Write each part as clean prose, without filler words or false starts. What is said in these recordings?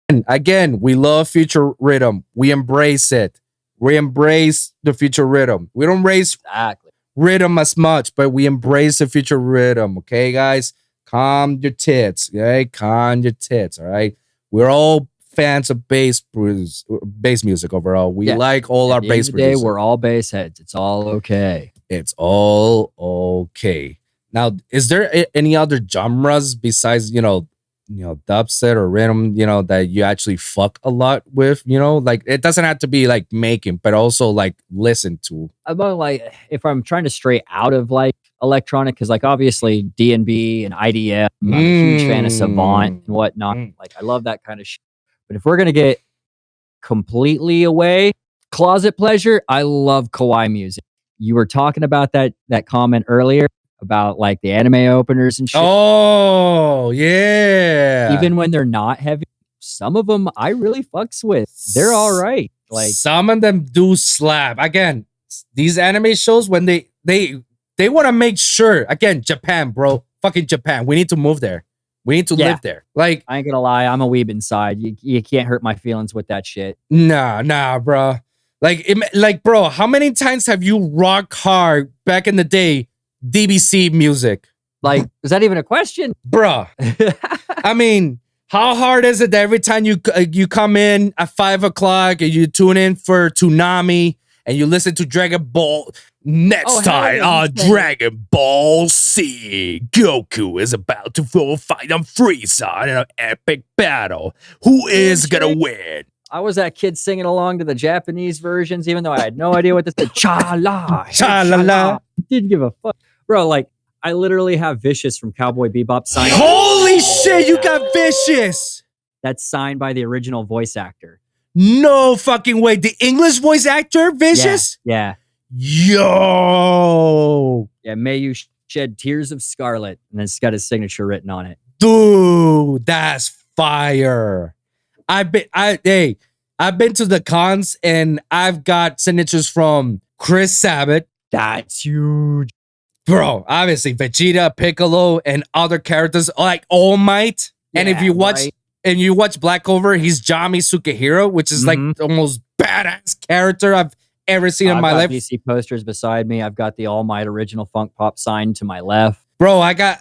And again, we love future rhythm. We embrace it. We embrace the future rhythm. We don't embrace Exactly. rhythm as much, but we embrace the future rhythm. Okay, guys? Calm your tits. Okay? Calm your tits. All right. We're all fans of bass music overall. We like all our bass music. We're all bass heads. It's all okay. It's all okay. Now, is there any other genres besides, dubstep or rhythm, that you actually fuck a lot with, like it doesn't have to be like making, but also like listen to. About like if I'm trying to stray out of like electronic, because like obviously D&B and IDM, I'm a huge fan of Savant and whatnot. Like I love that kind of shit. But if we're gonna get completely away, closet pleasure, I love kawaii music. You were talking about that comment earlier about like the anime openers and shit. Oh, yeah. Even when they're not heavy, some of them I really fucks with. They're all right. Like some of them do slap. Again, these anime shows, when they want to make sure, again, Japan, bro, fucking Japan, we need to move there. We need to live there. Like, I ain't gonna lie, I'm a weeb inside. You can't hurt my feelings with that shit. Nah, bro. Like, bro, how many times have you rock hard back in the day DBC music? Like, is that even a question? Bruh. I mean, how hard is it that every time you come in at 5 o'clock and you tune in for Toonami and you listen to Dragon Ball next time on Dragon Ball Z, Goku is about to fight on Frieza in an epic battle. Who is gonna win? I was that kid singing along to the Japanese versions, even though I had no idea what this said. Cha-la. Cha-la-la. Didn't give a fuck. Bro, like, I literally have Vicious from Cowboy Bebop signed. Holy shit, you got Vicious! That's signed by the original voice actor. No fucking way. The English voice actor, Vicious? Yeah. Yo! Yeah, may you shed tears of scarlet. And it's got his signature written on it. Dude, that's fire. I've been to the cons and I've got signatures from Chris Sabat. That's huge. Bro, obviously Vegeta, Piccolo, and other characters like All Might. Yeah, and if you watch Black Clover, he's Jami Sukehiro, which is like the most badass character I've ever seen in my life. DC posters beside me. I've got the All Might original Funk Pop sign to my left. Bro, I got.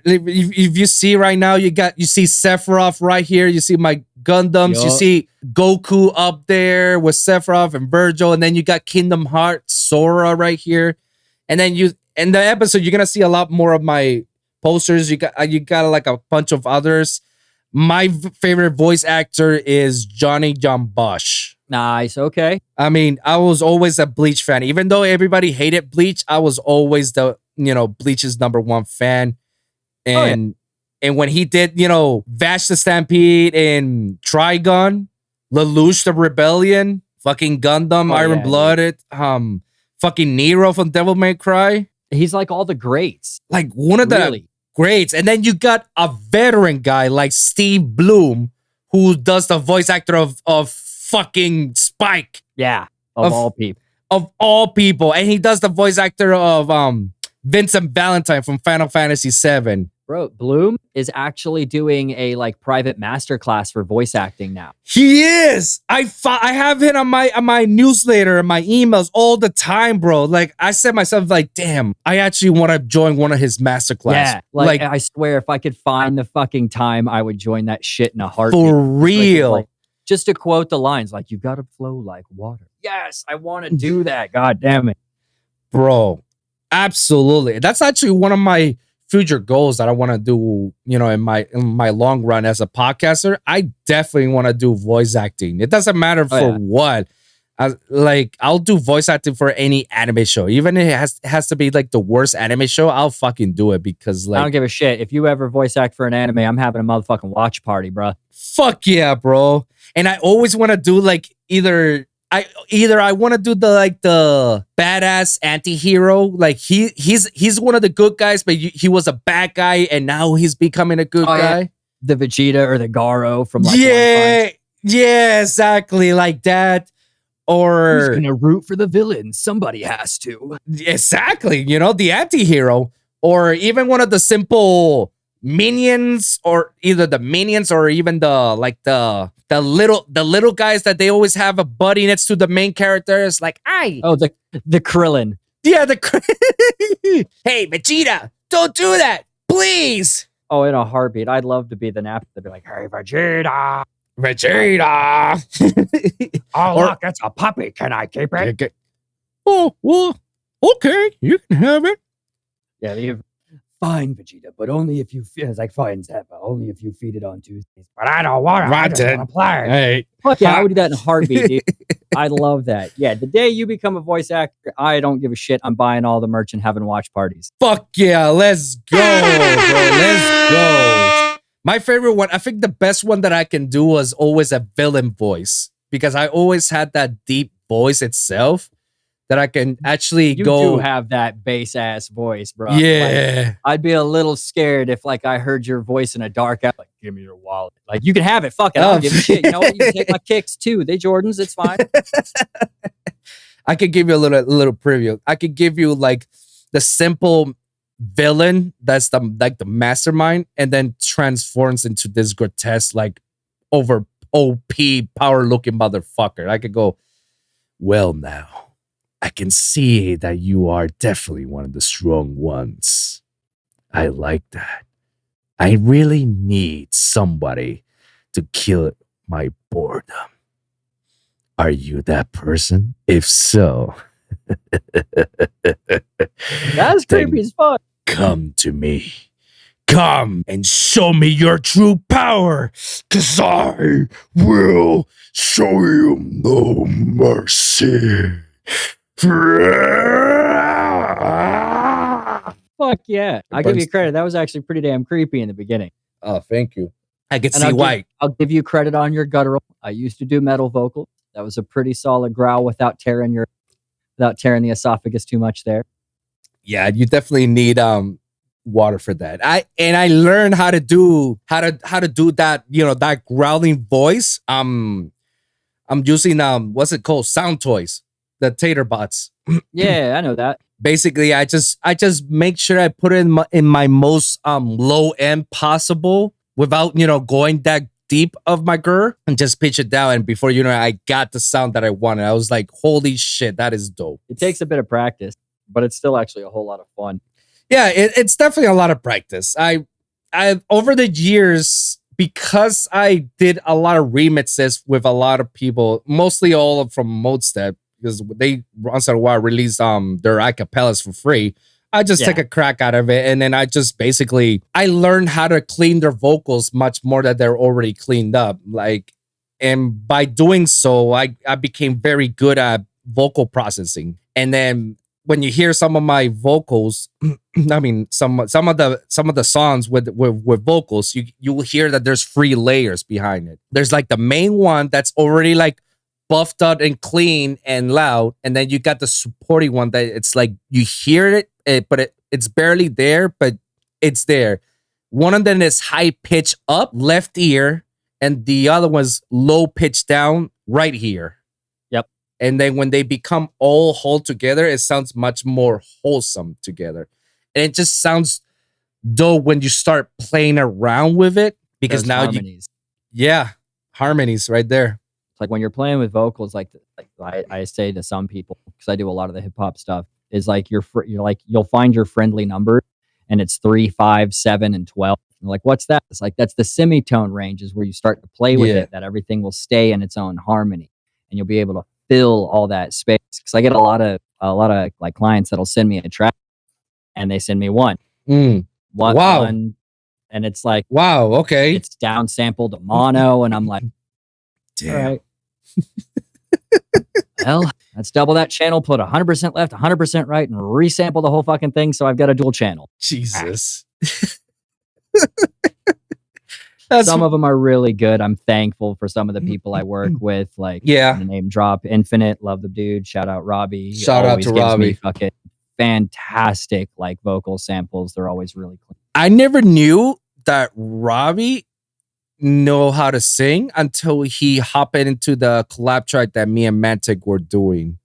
If you see right now, you see Sephiroth right here. You see my Gundams. Yo. You see Goku up there with Sephiroth and Virgil, and then you got Kingdom Hearts Sora right here, and then in the episode you're gonna see a lot more of my posters. You got like a bunch of others. My favorite voice actor is Johnny John Bosch. Nice. Okay. I mean, I was always a Bleach fan, even though everybody hated Bleach. I was always the Bleach's #1 fan. And when he did, Vash the Stampede and Trigun, Lelouch the Rebellion, fucking Gundam, Iron Blooded, fucking Nero from Devil May Cry. He's like all the greats. Like one of the greats. And then you got a veteran guy like Steve Bloom, who does the voice actor of fucking Spike. Yeah. Of all people. Of all people. And he does the voice actor of Vincent Valentine from Final Fantasy VII. Bro, Bloom is actually doing a like private masterclass for voice acting now. He is. I have him on my newsletter and my emails all the time, bro. Like I said myself, like, damn, I actually want to join one of his masterclass. Yeah, like I swear, if I could find the fucking time, I would join that shit in a heartbeat. For real. Like, just to quote the lines, like, you gotta flow like water. Yes, I want to do that. God damn it, bro. Absolutely. That's actually one of my future goals that I want to do, in my long run as a podcaster. I definitely want to do voice acting. It doesn't matter for what. I'll do voice acting for any anime show. Even if it has to be like the worst anime show, I'll fucking do it because like I don't give a shit. If you ever voice act for an anime, I'm having a motherfucking watch party, bro. Fuck yeah, bro. And I always want to do like either I want to do the badass anti-hero. Like he's one of the good guys, but he was a bad guy and now he's becoming a good guy. Yeah. The Vegeta or the Garo from like yeah, exactly like that. Or who's gonna root for the villain? Somebody has to. Exactly, the anti-hero. Or even one of the simple minions, or either the minions or even the little guys that they always have a buddy next to the main characters, like Oh, the Krillin. yeah, hey Vegeta, don't do that, please. Oh, in a heartbeat. I'd love to be the nap to be like, hey Vegeta. Oh, look, it's a puppy. Can I keep it? Oh, well, okay, you can have it. Yeah, fine, Vegeta, but only if you feed. It's like fine, Zappa, only if you feed it on Tuesdays. But I don't want to. I just want to play. Hey, fuck yeah, I would do that in a heartbeat, dude. I love that. Yeah, the day you become a voice actor, I don't give a shit. I'm buying all the merch and having watch parties. fuck yeah, let's go, bro. Let's go. My favorite one, I think the best one that I can do was always a villain voice, because I always had that deep voice itself that I can actually You go. do have that bass ass voice, bro. Yeah. Like, I'd be a little scared if like I heard your voice in a dark alley. Like, give me your wallet. Like, you can have it. Fuck it. I don't give a shit. You know what? You can take my kicks too. They Jordans. It's fine. I could give you a little preview. I could give you like the simple villain that's the mastermind, and then transforms into this grotesque, like over OP power looking motherfucker. I could go, well, now I can see that you are definitely one of the strong ones. I like that. I really need somebody to kill my boredom. Are you that person? If so, That's creepy as fuck. come to me. Come and show me your true power, 'cause I will show you no mercy. Fuck yeah. I'll give you credit. That was actually pretty damn creepy in the beginning. Oh, thank you. I can And see why. I'll give you credit on your guttural. I used to do metal vocals. That was a pretty solid growl without tearing the esophagus too much there. Yeah, you definitely need water for that. I learned how to do that, that growling voice. I'm using what's it called? Sound toys, the tater bots. Yeah, I know that. Basically, I just make sure I put it in my most low end possible without going that deep of my grr, and just pitch it down, and before you know it, I got the sound that I wanted. I was like, holy shit, that is dope. It takes a bit of practice, but it's still actually a whole lot of fun. Yeah, it's definitely a lot of practice. I over the years, because I did a lot of remixes with a lot of people, mostly all from Modestep, because they once in a while release their acapellas for free. I just take a crack out of it, and then I just basically I learned how to clean their vocals much more that they're already cleaned up. Like, and by doing so, I became very good at vocal processing. And then when you hear some of my vocals, I mean some of the songs with vocals, you will hear that there's 3 layers behind it. There's like the main one that's already like buffed out and clean and loud, and then you got the supporting one that it's like you hear it, but it's barely there, but it's there. One of them is high pitch up left ear, and the other one's low pitch down right here. Yep. And then when they become all whole together, it sounds much more wholesome together, and it just sounds dope when you start playing around with it, because Those now harmonies. harmonies right there. Like when you're playing with vocals, like I say to some people, because I do a lot of the hip hop stuff, is like you're like you'll find your friendly number, and it's 3, 5, 7, and 12. And like, what's that? It's like that's the semitone range, is where you start to play with it. That everything will stay in its own harmony, and you'll be able to fill all that space. Because I get a lot of like clients that'll send me a track, and they send me one, one, and it's like, wow, okay, it's downsampled to mono, and I'm like, damn. All right. Well, let's double that channel, put 100% left, 100% right, and resample the whole fucking thing, so I've got a dual channel. Jesus. Some of them are really good. I'm thankful for some of the people I work with. Like, yeah, the name drop Infinite, love the dude. Shout out Robbie. Shout out to Robbie. Fucking fantastic like vocal samples. They're always really clean. I never knew that Robbie know how to sing until he hopped into the collab track that me and Mantic were doing.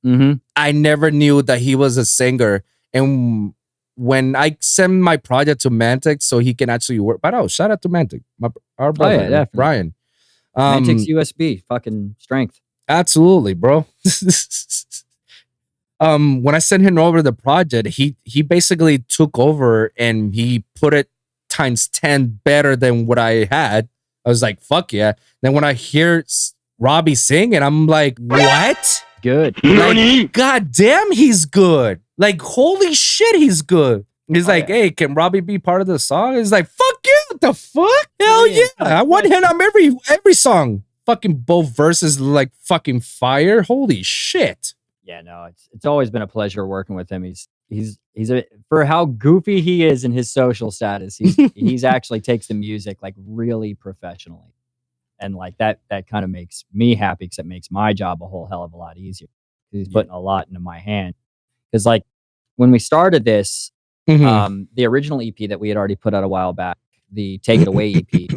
Mm-hmm. I never knew that he was a singer, and when I send my project to Mantic so he can actually work. But shout out to Mantic, our brother, definitely. Brian. Mantic's USB, fucking strength. Absolutely, bro. When I sent him over the project, he basically took over and he put it times 10 better than what I had. I was like, fuck yeah. Then when I hear Robbie sing and I'm like, what? Good. Like, god damn, he's good. Like, holy shit, he's good. He's like, hey, can Robbie be part of the song? He's like, fuck yeah, what the fuck? Hell yeah. I want him on every song. Fucking both verses like fucking fire. Holy shit. Yeah, no, it's always been a pleasure working with him. He's for how goofy he is in his social status. He's actually takes the music like really professionally, and like that kind of makes me happy because it makes my job a whole hell of a lot easier. He's putting a lot into my hand. Because like when we started this, the original EP that we had already put out a while back, the Take It Away EP.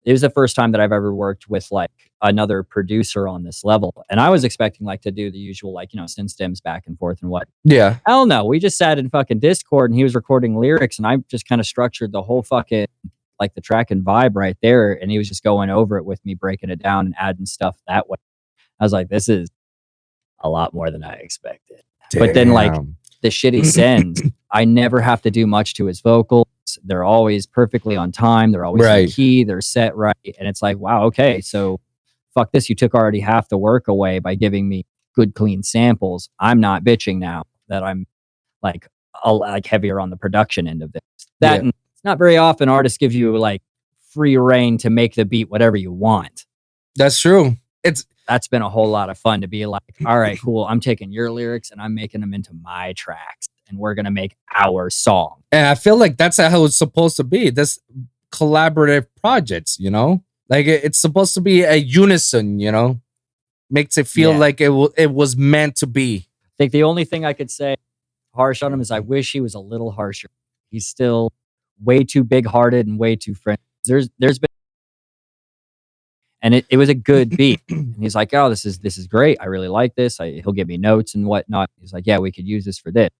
It was the first time that I've ever worked with like another producer on this level. And I was expecting like to do the usual, like, syn stems back and forth and what. Yeah. Hell no. We just sat in fucking Discord and he was recording lyrics and I just kind of structured the whole fucking, like the track and vibe right there. And he was just going over it with me, breaking it down and adding stuff that way. I was like, this is a lot more than I expected. Damn. But then like the shit he sends, I never have to do much to his vocals. They're always perfectly on time. They're always in key. They're set right. And it's like, wow, okay, so fuck this. You took already half the work away by giving me good, clean samples. I'm not bitching now that I'm like heavier on the production end of this. It's not very often artists give you like free reign to make the beat whatever you want. That's true. That's been a whole lot of fun to be like, all right, cool. I'm taking your lyrics and I'm making them into my tracks and we're going to make our song. And I feel like that's how it's supposed to be. This collaborative projects, like it's supposed to be a unison, makes it feel like it was meant to be. I think the only thing I could say harsh on him is I wish he was a little harsher. He's still way too big hearted and way too friendly. There's been, and it was a good beat. And he's like, oh, this is great. I really like this. He'll give me notes and whatnot. He's like, yeah, we could use this for this.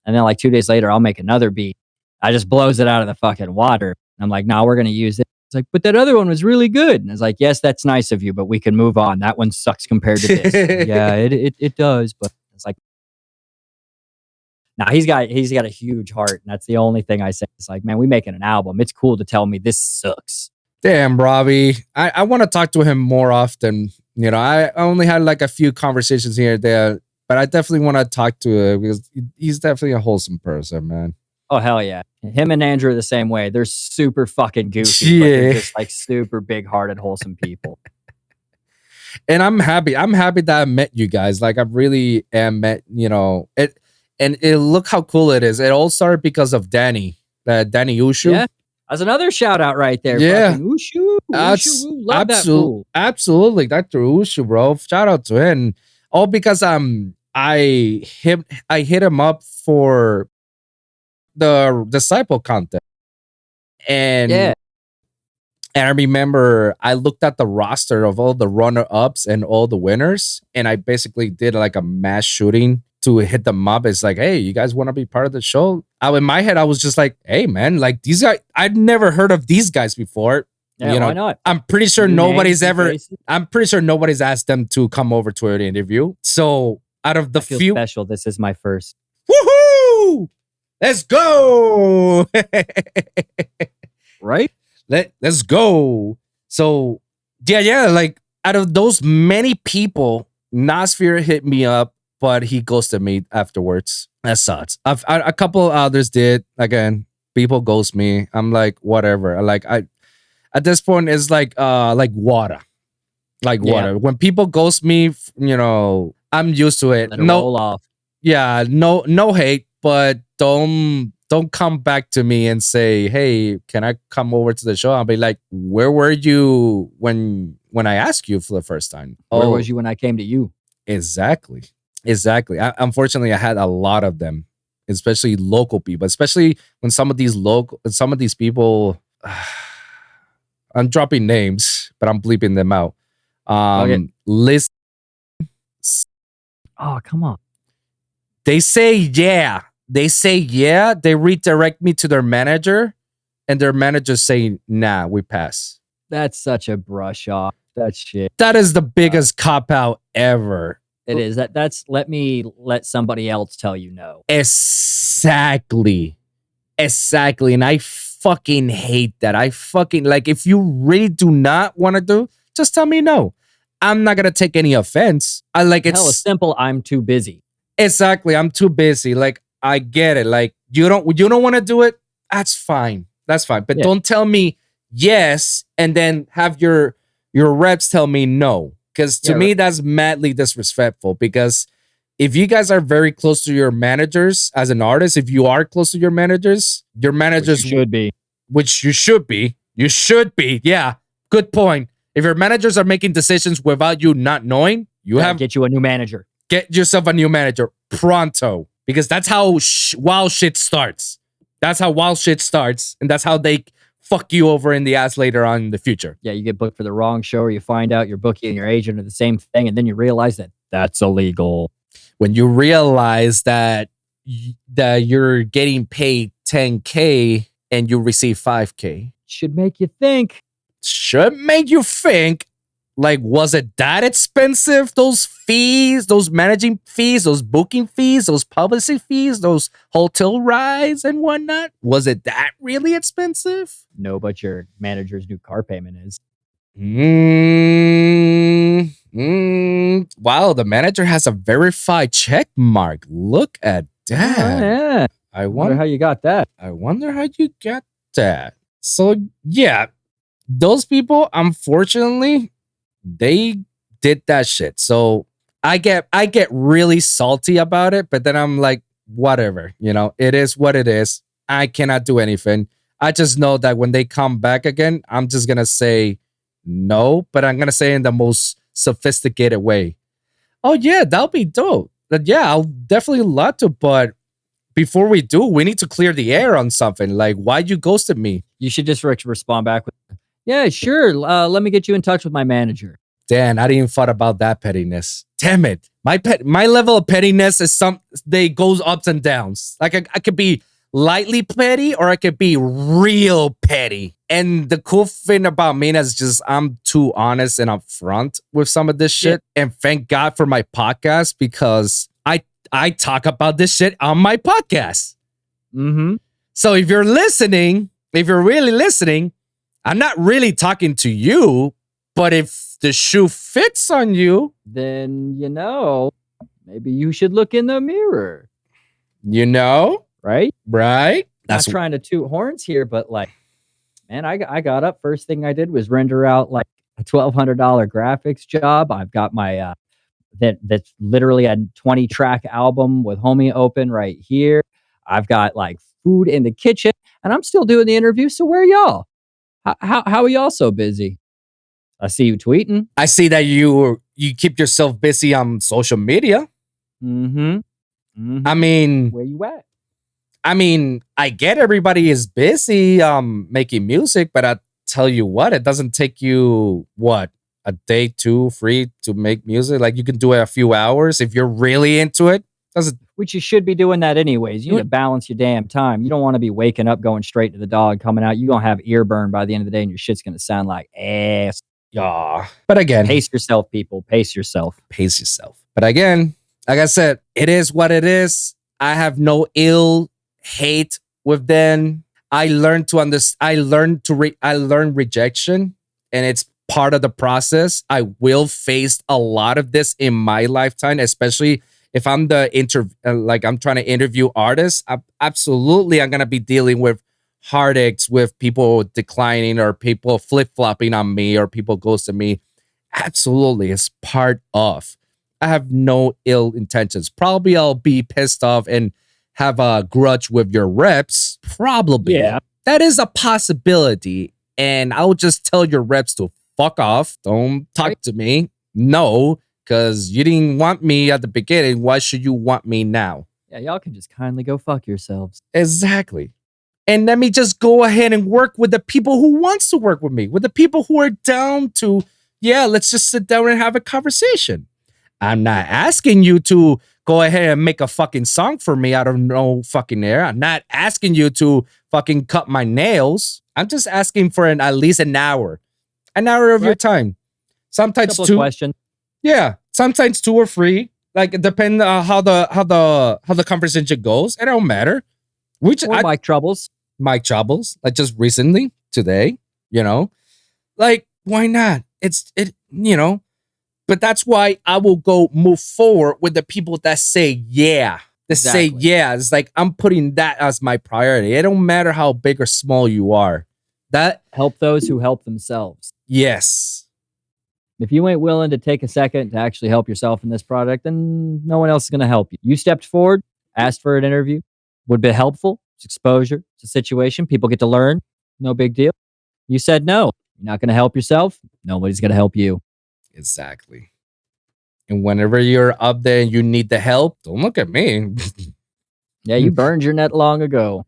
And then like 2 days later, I'll make another beat. I just blows it out of the fucking water. And I'm like, no, we're going to use it. It's like, but that other one was really good. And it's like, yes, that's nice of you, but we can move on. That one sucks compared to this. Yeah, it does. But it's like, now he's got a huge heart. And that's the only thing I say. It's like, man, we making an album. It's cool to tell me this sucks. Damn, Robbie. I want to talk to him more often. I only had like a few conversations here and there, but I definitely want to talk to him because he's definitely a wholesome person, man. Oh, hell yeah. Him and Andrew are the same way. They're super fucking goofy, but they're just like super big-hearted, wholesome people. And I'm happy. I'm happy that I met you guys. Like I really am met, it. And look how cool it is. It all started because of Danny Ushu. Yeah. That's another shout out right there. Yeah. Ushu. Love that fool. Absolutely. Dr. Ushu, bro. Shout out to him. All because I hit him up for the disciple contest. And I remember I looked at the roster of all the runner-ups and all the winners, and I basically did like a mass shooting to hit them up. It's like, hey, you guys want to be part of the show? In my head, I was just like, hey, man, like these guys, I'd never heard of these guys before. Yeah, why not? I'm pretty sure nobody's asked them to come over to an interview. So out of the few special, this is my first. Woohoo! Let's go. Right? Let's go. So yeah, like out of those many people, Nossphere hit me up, but he ghosted me afterwards. That sucks. A couple others did. Again, people ghost me. I'm like, whatever. Like at this point, it's like water. Like water. When people ghost me, I'm used to it. Roll off. Yeah, no hate, but don't come back to me and say, hey, can I come over to the show? I'll be like, where were you when I asked you for the first time? Where was you when I came to you? Exactly. Unfortunately, I had a lot of them, especially local people, especially when some of these people, I'm dropping names, but I'm bleeping them out. List. Oh, come on. They say yeah they say yeah, they redirect me to their manager, and their manager say, nah, we pass. That's such a brush off. That shit. That is the biggest cop out ever. It is. That's let somebody else tell you no. Exactly. And I fucking hate that. I fucking, like, if you really do not want to do, just tell me no. I'm not gonna take any offense. I like Hell, it's simple. I'm too busy. Exactly. I'm too busy. Like, I get it. Like, you don't want to do it. That's fine. That's fine. But don't tell me yes and then have your reps tell me no. Because to me, that's madly disrespectful. Because if you guys are very close to your managers as an artist, if you are close to your managers which you should be. Which you should be. You should be. Yeah. Good point. If your managers are making decisions without you not knowing, you have get you a new manager. Get yourself a new manager pronto, because that's how wild shit starts. That's how wild shit starts, and that's how they fuck you over in the ass later on in the future. Yeah, you get booked for the wrong show, or you find out your bookie and your agent are the same thing, and then you realize that that's illegal. When you realize that you're getting paid $10K and you receive $5K, should make you think. Should make you think. Like, was it that expensive? Those fees, those managing fees, those booking fees, those publicity fees, those hotel rides and whatnot? Was it that really expensive? No, but your manager's new car payment is. Wow, the manager has a verified check mark. Look at that. Oh, yeah. I wonder how you got that. I wonder how you got that. So, yeah, those people, unfortunately, they did that shit. So I get really salty about it, but then I'm like, whatever, it is what it is. I cannot do anything. I just know that when they come back again, I'm just gonna say no, but I'm gonna say in the most sophisticated way. Oh yeah, that'll be dope. But yeah, I'll definitely love to, but before we do, we need to clear the air on something. Like, why'd you ghosted me? You should just respond back with, yeah, sure. Let me get you in touch with my manager. Dan, I didn't even thought about that pettiness. Damn it. My level of pettiness is they goes ups and downs. Like, I could be lightly petty or I could be real petty. And the cool thing about me is just I'm too honest and upfront with some of this shit. Yeah. And thank God for my podcast, because I talk about this shit on my podcast. Mm-hmm. So if you're listening, if you're really listening, I'm not really talking to you, but if the shoe fits on you, then, maybe you should look in the mirror. Right? Right? Not trying to toot horns here, but like, man, I got up. First thing I did was render out like a $1,200 graphics job. I've got my, that's literally a 20-track album with Homie open right here. I've got like food in the kitchen, and I'm still doing the interview. So where are y'all? How are y'all so busy? I see you tweeting. I see that you keep yourself busy on social media. Mm-hmm. I mean, where you at? I mean, I get everybody is busy making music, but I tell you what, it doesn't take you a day, 2, 3 to make music. Like, you can do it a few hours if you're really into it. Which you should be doing that anyways. You need to balance your damn time. You don't want to be waking up, going straight to the dog, coming out. You're going to have ear burn by the end of the day, and your shit's going to sound like ass. Yeah. But again, pace yourself, people. Pace yourself. Pace yourself. But again, like I said, it is what it is. I have no ill hate with them. I learned to understand. I learned rejection, and it's part of the process. I will face a lot of this in my lifetime, especially if I'm I'm trying to interview artists. Absolutely, I'm gonna be dealing with heartaches, with people declining or people flip-flopping on me or people ghosting me. Absolutely, it's part of. I have no ill intentions. Probably I'll be pissed off and have a grudge with your reps. Probably. Yeah. That is a possibility. And I'll just tell your reps to fuck off. Don't talk to me. No, because you didn't want me at the beginning. Why should you want me now? Yeah, y'all can just kindly go fuck yourselves. Exactly. And let me just go ahead and work with the people who wants to work with me, with the people who are down to, let's just sit down and have a conversation. I'm not asking you to go ahead and make a fucking song for me out of no fucking air. I'm not asking you to fucking cut my nails. I'm just asking for at least an hour of your time. Sometimes Couple two. of questions. Yeah, sometimes 2 or 3. Like it depends on how the conversation goes. It don't matter. Or mic troubles. Mic troubles. Like just recently today. Like why not? But that's why I will move forward with the people that say yeah. Say yeah. It's like I'm putting that as my priority. It don't matter how big or small you are. That help those who help themselves. Yes. If you ain't willing to take a second to actually help yourself in this project, then no one else is going to help you. You stepped forward, asked for an interview, would be helpful. It's exposure. It's a situation. People get to learn. No big deal. You said no. You're not going to help yourself. Nobody's going to help you. Exactly. And whenever you're up there and you need the help, don't look at me. Yeah, you burned your net long ago.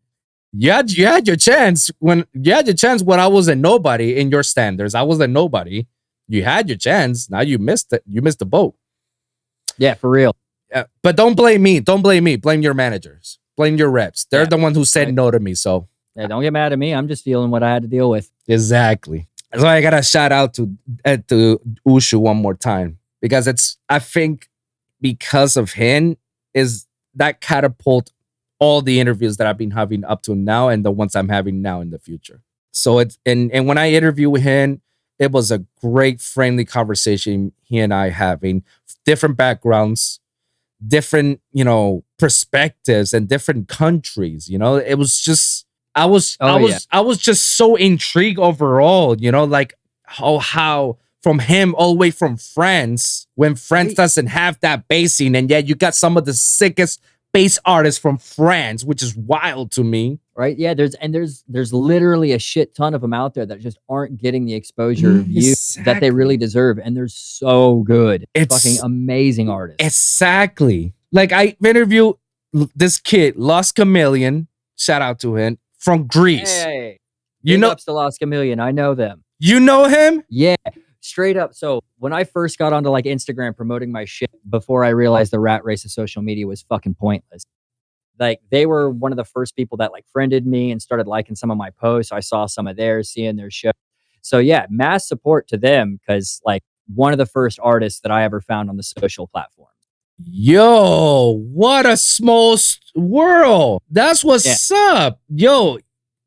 You had your chance when I was a nobody in your standards. I was a nobody. You had your chance. Now you missed it. You missed the boat. Yeah, for real. Yeah, but don't blame me. Don't blame me. Blame your managers. Blame your reps. They're the one who said no to me. So yeah, don't get mad at me. I'm just dealing what I had to deal with. Exactly. So I gotta shout out to Ushu one more time because I think because of him is that catapult all the interviews that I've been having up to now and the ones I'm having now in the future. So it's and when I interview with him, it was a great friendly conversation he and I having different backgrounds, different, perspectives and different countries. It was just I was just so intrigued overall, like how from him all the way from France, when France doesn't have that basing, and yet you got some of the sickest bass artists from France, which is wild to me. Right? Yeah, there's literally a shit ton of them out there that just aren't getting the exposure views that they really deserve, and they're so good. It's fucking amazing artists. Exactly. Like I interviewed this kid, Lost Chameleon, shout out to him, from Greece. Hey, big ups to Lost Chameleon. I know them. You know him? Yeah, straight up. So when I first got onto like Instagram promoting my shit, before I realized the rat race of social media was fucking pointless, like they were one of the first people that like friended me and started liking some of my posts. I saw some of theirs, seeing their show. So yeah, mass support to them, because like one of the first artists that I ever found on the social platform. Yo, what a small world. That's what's up. Yo,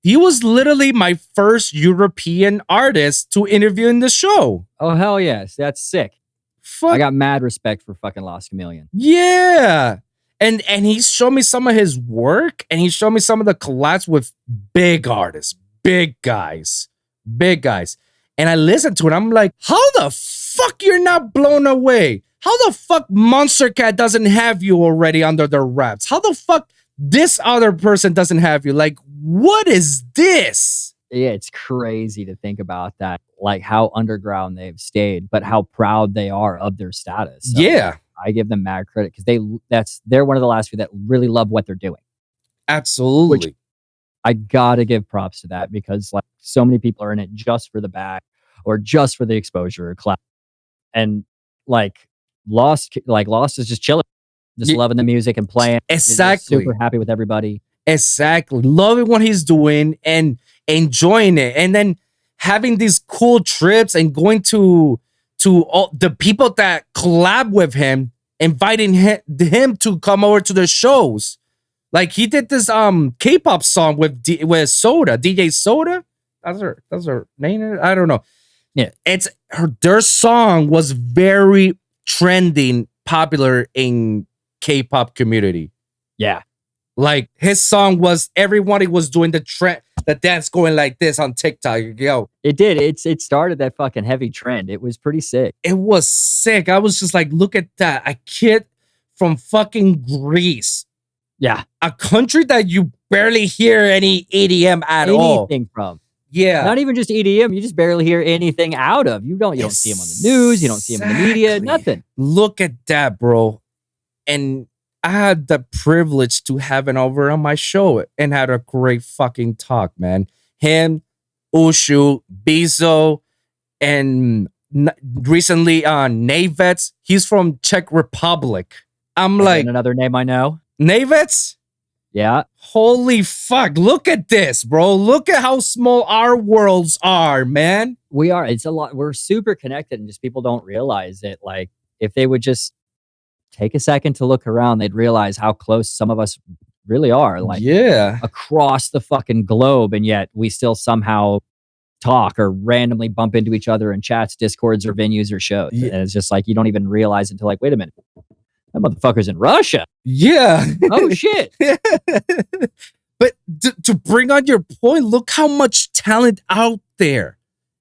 he was literally my first European artist to interview in the show. Oh, hell yes. That's sick. I got mad respect for fucking Lost Chameleon. Yeah. And he showed me some of his work, and he showed me some of the collabs with big artists, big guys. And I listened to it. I'm like, how the fuck you're not blown away? How the fuck Monster Cat doesn't have you already under their raps? How the fuck this other person doesn't have you? Like, what is this? Yeah, it's crazy to think about that. Like how underground they've stayed, but how proud they are of their status. So yeah. I give them mad credit because they're one of the last few that really love what they're doing. Absolutely. Which I gotta give props to that, because like so many people are in it just for the bag or just for the exposure or clout. And like Lost is just chilling, just loving the music and playing. Exactly. Super happy with everybody. Exactly. Loving what he's doing and enjoying it. And then having these cool trips and going to all the people that collab with him, inviting him to come over to the shows. Like he did this K-pop song with Soda, DJ Soda. That's her name. I don't know. Yeah, their song was very trending, popular in K-pop community. Yeah. Like his song was, everybody was doing the dance going like this on TikTok. Yo, it did. It started that fucking heavy trend. It was pretty sick. It was sick. I was just like, look at that. A kid from fucking Greece. Yeah. A country that you barely hear any EDM at all. Anything from. Yeah. Not even just EDM. You just barely hear anything out of. You don't see him on the news. You don't see him in the media. Nothing. Look at that, bro. And I had the privilege to have him over on my show and had a great fucking talk, man. Him, Ushu, Bizo, and recently Navets. He's from Czech Republic. I'm Again, like, another name I know. Navets? Yeah. Holy fuck. Look at this, bro. Look at how small our worlds are, man. We are. It's a lot. We're super connected, and just people don't realize it. Like, if they would just take a second to look around, they'd realize how close some of us really are. Like, Yeah. across the fucking globe, and yet we still somehow talk or randomly bump into each other in chats, discords, or venues or shows. Yeah. And it's just like you don't even realize until like, wait a minute, that motherfucker's in Russia. Yeah. Oh shit. But to bring on your point, look how much talent out there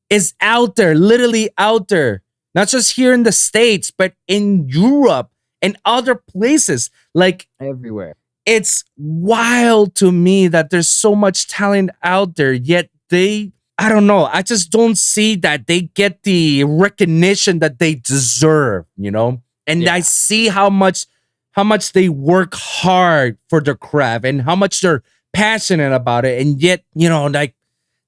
is out there, literally out there. Not just here in the States, but in Europe and other places. Like, Everywhere. it's wild to me that there's so much talent out there, yet I don't know, I just don't see that they get the recognition that they deserve, you know? And Yeah. I see how much they work hard for their craft and how much they're passionate about it. And yet, you know, like,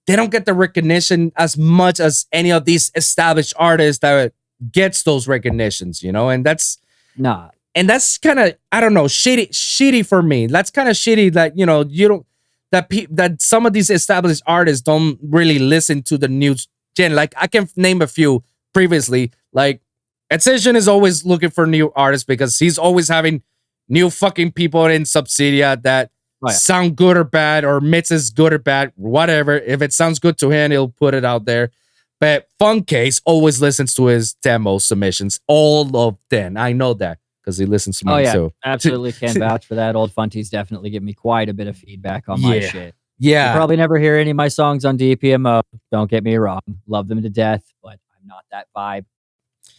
they don't get the recognition as much as any of these established artists that gets those recognitions, you know? And that's kind of, I don't know, shitty for me. That's kind of shitty that, you know, you don't, that some of these established artists don't really listen to the new gen. Like, I can name a few previously. Like, Excision is always looking for new artists because he's always having new fucking people in Subsidia that sound good or bad, or Mitz is good or bad, whatever. If it sounds good to him, he'll put it out there. But Funkcase always listens to his demo submissions, all of them. I know that because he listens to mine too. Absolutely can vouch for that. Old Funties definitely give me quite a bit of feedback on my shit. Yeah. You'll probably never hear any of my songs on DPMO. Don't get me wrong. Love them to death, but I'm not that vibe.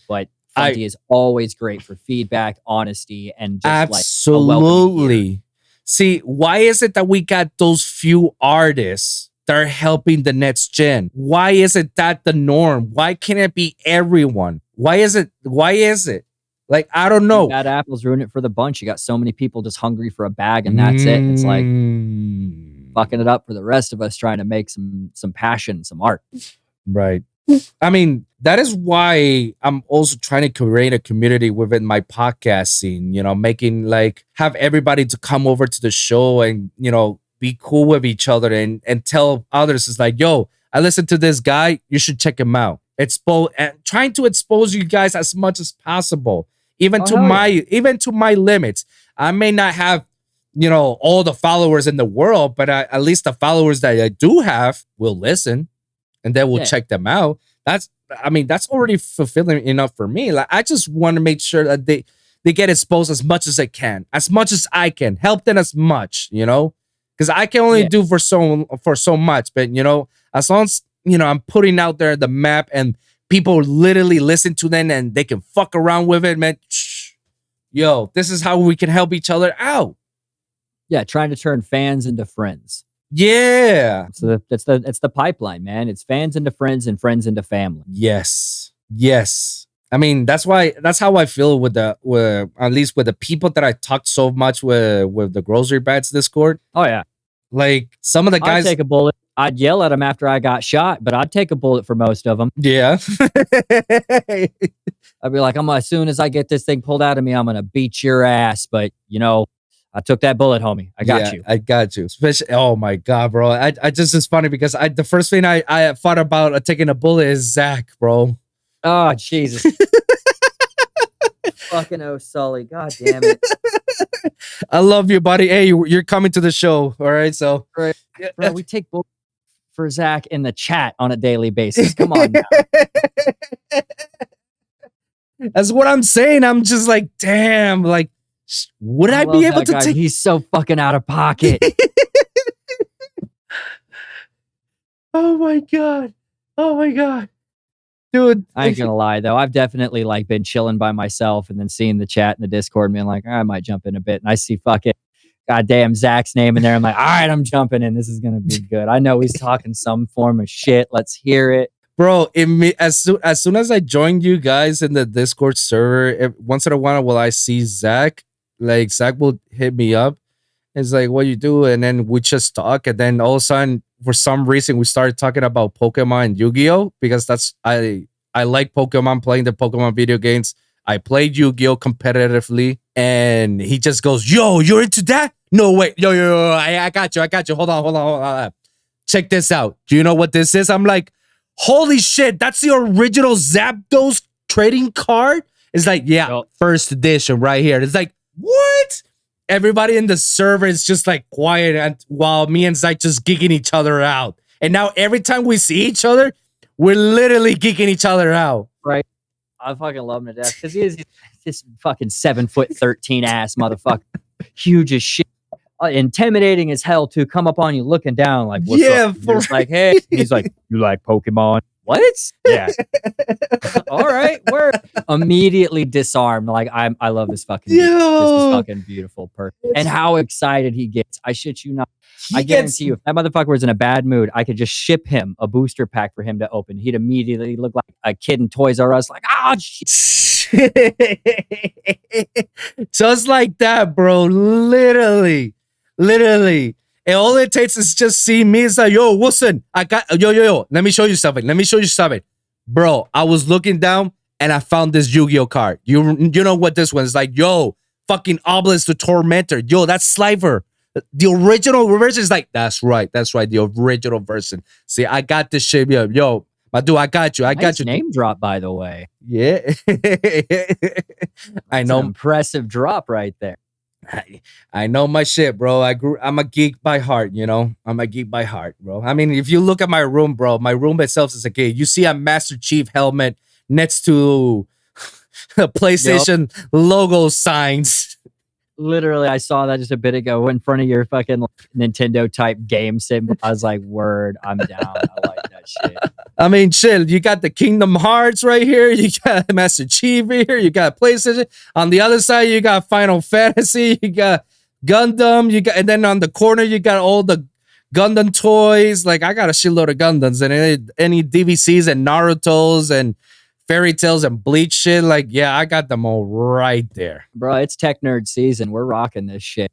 But Funty is always great for feedback, honesty, and just absolutely. See, why is it that we got those few artists that are helping the next gen? Why is it that the norm? Why can't it be everyone? Why is it? Like, I don't know. Bad apples ruin it for the bunch. You got so many people just hungry for a bag, and that's it. It's like fucking it up for the rest of us trying to make some passion, some art. Right. I mean, that is why I'm also trying to create a community within my podcast scene, you know, making have everybody to come over to the show and, you know, be cool with each other and tell others, it's like, yo, I listened to this guy, you should check him out. Trying to expose you guys as much as possible, even to my limits. I may not have, you know, all the followers in the world, but at least the followers that I do have will listen. And then we'll check them out. That's already fulfilling enough for me. Like, I just want to make sure that they get exposed as much as I can, as much as I can, help them as much, you know, because I can only do for so much. But, you know, as long as, you know, I'm putting out there the map and people literally listen to them and they can fuck around with it, man. Yo, this is how we can help each other out. Yeah, trying to turn fans into friends. Yeah. So that's the pipeline, man. It's fans into friends and friends into family. Yes. I mean, that's how I feel with at least with the people that I talked so much with the Grocery Bats Discord. Oh yeah. Like, some of the guys I'd take a bullet. I'd yell at them after I got shot, but I'd take a bullet for most of them. Yeah. I'd be like, as soon as I get this thing pulled out of me, I'm gonna beat your ass. But, you know, I took that bullet, homie. I got you. I got you. Especially, oh my God, bro. I just, it's funny because the first thing I thought about taking a bullet is Zach, bro. Oh, Jesus. Fucking Sully. God damn it. I love you, buddy. Hey, you're coming to the show. All right. So, bro, we take bullets for Zach in the chat on a daily basis. Come on now. That's what I'm saying. I'm just like, damn, like, would I be able to take? He's so fucking out of pocket. Oh my God, dude. I ain't gonna lie though. I've definitely been chilling by myself and then seeing the chat in the Discord and being like, I might jump in a bit. And I see fucking goddamn Zach's name in there. I'm like, all right, I'm jumping in. This is gonna be good. I know he's talking some form of shit. Let's hear it. Bro, as soon as I joined you guys in the Discord server, once in a while, will I see Zach? Like, Zach will hit me up. It's like, what you do? And then we just talk. And then all of a sudden, for some reason, we started talking about Pokemon and Yu-Gi-Oh! Because I like Pokemon, playing the Pokemon video games. I played Yu-Gi-Oh competitively, and he just goes, "Yo, you're into that? No, wait, yo, I got you. Hold on. Check this out. Do you know what this is?" I'm like, "Holy shit, that's the original Zapdos trading card." It's like, yeah, first edition right here. It's like, what? Everybody in the server is just like quiet, and while me and Zach just geeking each other out. And now every time we see each other, we're literally geeking each other out. Right. I fucking love him to death because he is this fucking 7'13" ass motherfucker, huge as shit, intimidating as hell to come up on you looking down like, what's up? It's like, hey, he's like, you like Pokemon? What? Yeah. All right, we're immediately disarmed. Like I love this fucking dude. This is fucking beautiful person. And how excited he gets. I shit you not. I guarantee you, if that motherfucker was in a bad mood, I could just ship him a booster pack for him to open. He'd immediately look like a kid in Toys R Us, like, oh shit. Just like that, bro. Literally. And all it takes is just see me. It's like, yo, Wilson, I got yo. Let me show you something. Bro, I was looking down and I found this Yu-Gi-Oh card. You know what this one is like? Yo, fucking Obelisk the Tormentor. Yo, that's Slifer. The original version is like, that's right. The original version. See, I got this shit. Yo, my dude, I got you. Name drop, by the way. Yeah. I know. An impressive drop right there. I know my shit, bro. I'm a geek by heart, you know? I'm a geek by heart, bro. I mean, if you look at my room, bro, my room itself is a geek. You see a Master Chief helmet next to a PlayStation logo signs. Literally, I saw that just a bit ago in front of your fucking Nintendo type game symbol. I was like, word, I'm down. I like that shit. I mean, chill. You got the Kingdom Hearts right here. You got Master Chief here. You got PlayStation. On the other side, you got Final Fantasy. You got Gundam. And then on the corner, you got all the Gundam toys. Like, I got a shitload of Gundams and any DVCs and Naruto's and Fairy Tales and Bleach shit. Like, yeah, I got them all right there. Bro, it's tech nerd season. We're rocking this shit.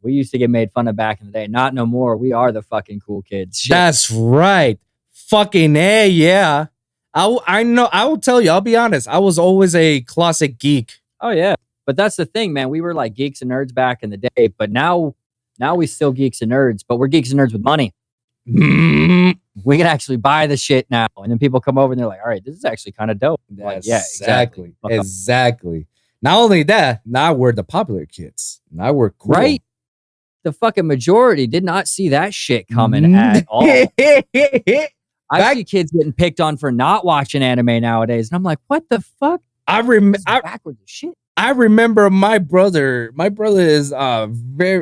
We used to get made fun of back in the day. Not no more. We are the fucking cool kids. Shit. That's right. Fucking A, yeah. I know. I will tell you. I'll be honest. I was always a closet geek. Oh, yeah. But that's the thing, man. We were like geeks and nerds back in the day. But now we still geeks and nerds. But we're geeks and nerds with money. We can actually buy the shit now, and then people come over and they're like, all right, this is actually kind of dope. Like, yeah, exactly. Not only that, now we're the popular kids. Now we're cool. Right? The fucking majority did not see that shit coming at all. I see kids getting picked on for not watching anime nowadays, and I'm like, what the fuck? Backwards as shit. I remember my brother. My brother is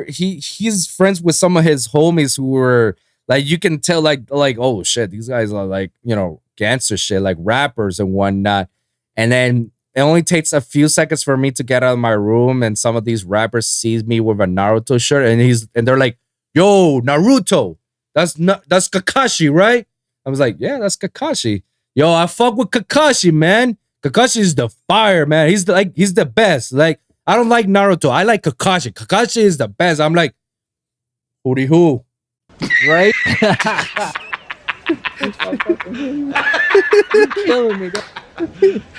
he's friends with some of his homies who were like, you can tell like oh shit, these guys are like, you know, gangster shit, like rappers and whatnot. And then it only takes a few seconds for me to get out of my room, and some of these rappers sees me with a Naruto shirt, and they're like, "Yo, Naruto, that's Kakashi, right?" I was like, "Yeah, that's Kakashi." Yo, I fuck with Kakashi, man. Kakashi is the fire, man. He's the best. Like, I don't like Naruto. I like Kakashi. Kakashi is the best. I'm like, hooty hoo. Right? You're killing me.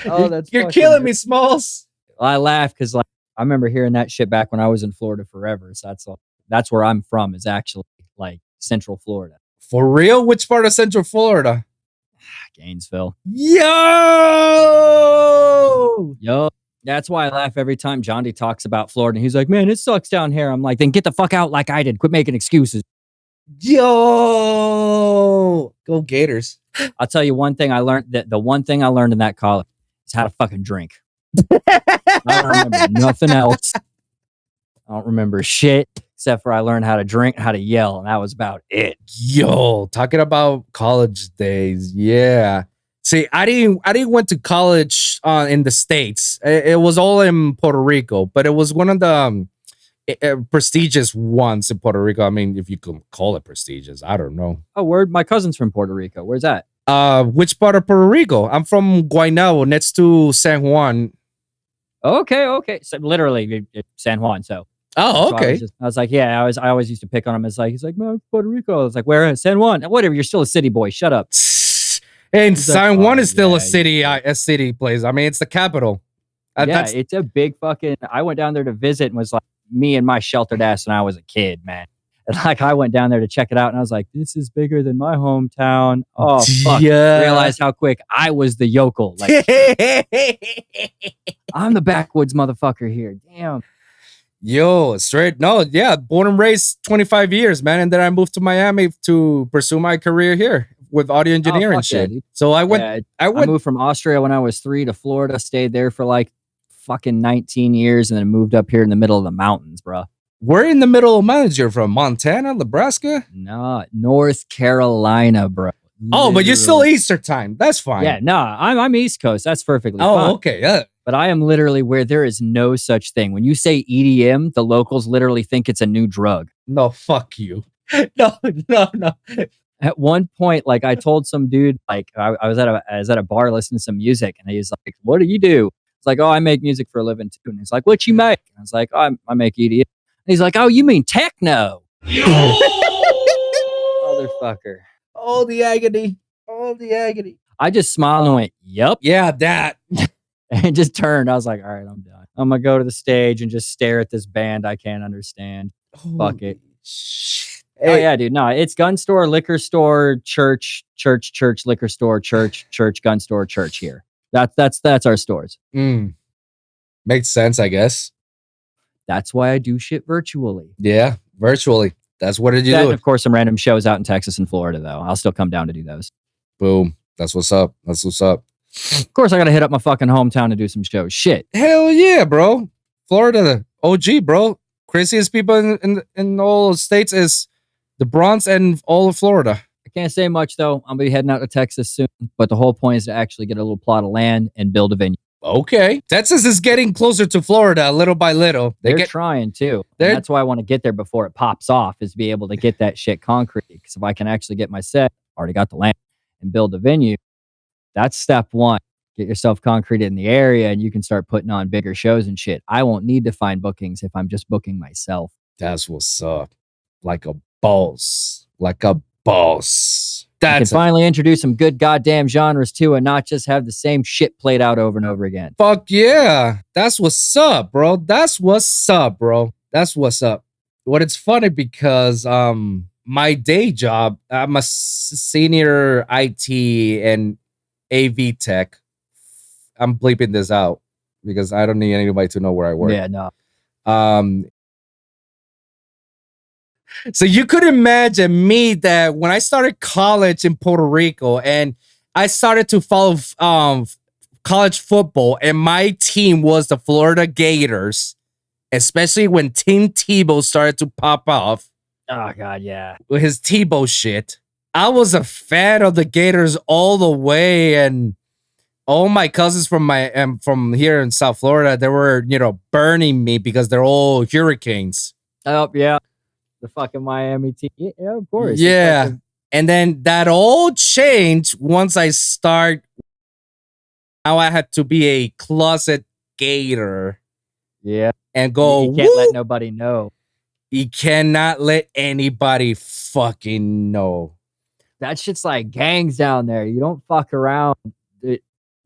Oh, you're killing me, Smalls. I laugh because like I remember hearing that shit back when I was in Florida forever. So that's where I'm from, is actually like Central Florida. For real? Which part of Central Florida? Gainesville. Yo. That's why I laugh every time John D talks about Florida. And he's like, man, it sucks down here. I'm like, then get the fuck out like I did. Quit making excuses. Yo, go Gators. I'll tell you one thing I learned, that the one thing I learned in that college is how to fucking drink. I don't remember nothing else. I don't remember shit except for I learned how to drink, how to yell, and that was about it. Yo, talking about college days, yeah. See, I didn't went to college in the States. It was all in Puerto Rico, but it was one of the prestigious ones in Puerto Rico. I mean, if you can call it prestigious, I don't know. Oh, word! My cousin's from Puerto Rico. Where's that? Which part of Puerto Rico? I'm from Guaynabo, next to San Juan. Okay. So literally San Juan. So. Oh, okay. So I was like, yeah. I always used to pick on him. He's like, no, Puerto Rico. I was like, where? San Juan. Whatever. You're still a city boy. Shut up. And San Juan is still a city place. I mean, it's the capital. That's it's a big fucking. I went down there to visit and was like me and my sheltered ass when I was a kid, man. And like I went down there to check it out and I was like, this is bigger than my hometown. Oh fuck. Yeah. Realized how quick I was the yokel. Like I'm the backwoods motherfucker here. Damn. Yo, straight. No, yeah. Born and raised 25 years, man. And then I moved to Miami to pursue my career here with audio engineering and shit. Yeah, So I went. I moved from Austria when I was 3 to Florida, stayed there for like fucking 19 years, and then moved up here in the middle of the mountains, bro. We're in the middle of mountains. You're from Montana, Nebraska? No, North Carolina, bro. Oh, but you're still Eastern time. That's fine. Yeah, no, I'm East Coast. That's perfectly Oh, fine. okay. Yeah. But I am literally where there is no such thing. When you say EDM, the locals literally think it's a new drug. No, fuck you. No. At one point, like I told some dude, like I was at a bar listening to some music, and he's like, "What do you do?" It's like, "Oh, I make music for a living too." And he's like, "What you make?" And I was like, "Oh, I make EDM." And he's like, "Oh, you mean techno?" Motherfucker. Oh, the agony. Oh, the agony. I just smiled and went, "Yup." Yeah, that. And just turned. I was like, "All right, I'm done. I'm gonna go to the stage and just stare at this band I can't understand." Fuck it. Shit. Oh yeah, dude. No, it's gun store, liquor store, church, liquor store, church, gun store, church here. That's our stores. Makes sense, I guess. That's why I do shit virtually. Yeah, virtually. That's what did you And do? of course, some random shows out in Texas and Florida, though. I'll still come down to do those. Boom. That's what's up. That's what's up. Of course, I got to hit up my fucking hometown to do some shows. Shit. Hell yeah, bro. Florida, OG, bro. Craziest people in all states is the Bronx and all of Florida. I can't say much, though. I'm going to be heading out to Texas soon. But the whole point is to actually get a little plot of land and build a venue. Okay. Texas is getting closer to Florida little by little. They're trying to. That's why I want to get there before it pops off, is be able to get that shit concrete. Because if I can actually get my set, already got the land, and build a venue, that's step one. Get yourself concrete in the area and you can start putting on bigger shows and shit. I won't need to find bookings if I'm just booking myself. That's what's up. Like a boss. Like a boss. I can finally introduce some good goddamn genres too and not just have the same shit played out over and over again. Fuck yeah. That's what's up, bro. That's what's up, bro. That's what's up. What it's funny because my day job, I'm a senior IT and AV tech. I'm bleeping this out because I don't need anybody to know where I work. Yeah, no. So you could imagine me that when I started college in Puerto Rico and I started to follow college football and my team was the Florida Gators, especially when Tim Tebow started to pop off. Oh, God, yeah. With his Tebow shit. I was a fan of the Gators all the way, and all my cousins from here in South Florida, they were, burning me because they're all Hurricanes. Oh, yeah. The fucking Miami team. Yeah, of course. Yeah. And then that all changed once I start. Now I had to be a closet Gator. Yeah. And go, you can't let nobody know. You cannot let anybody fucking know. That shit's like gangs down there. You don't fuck around.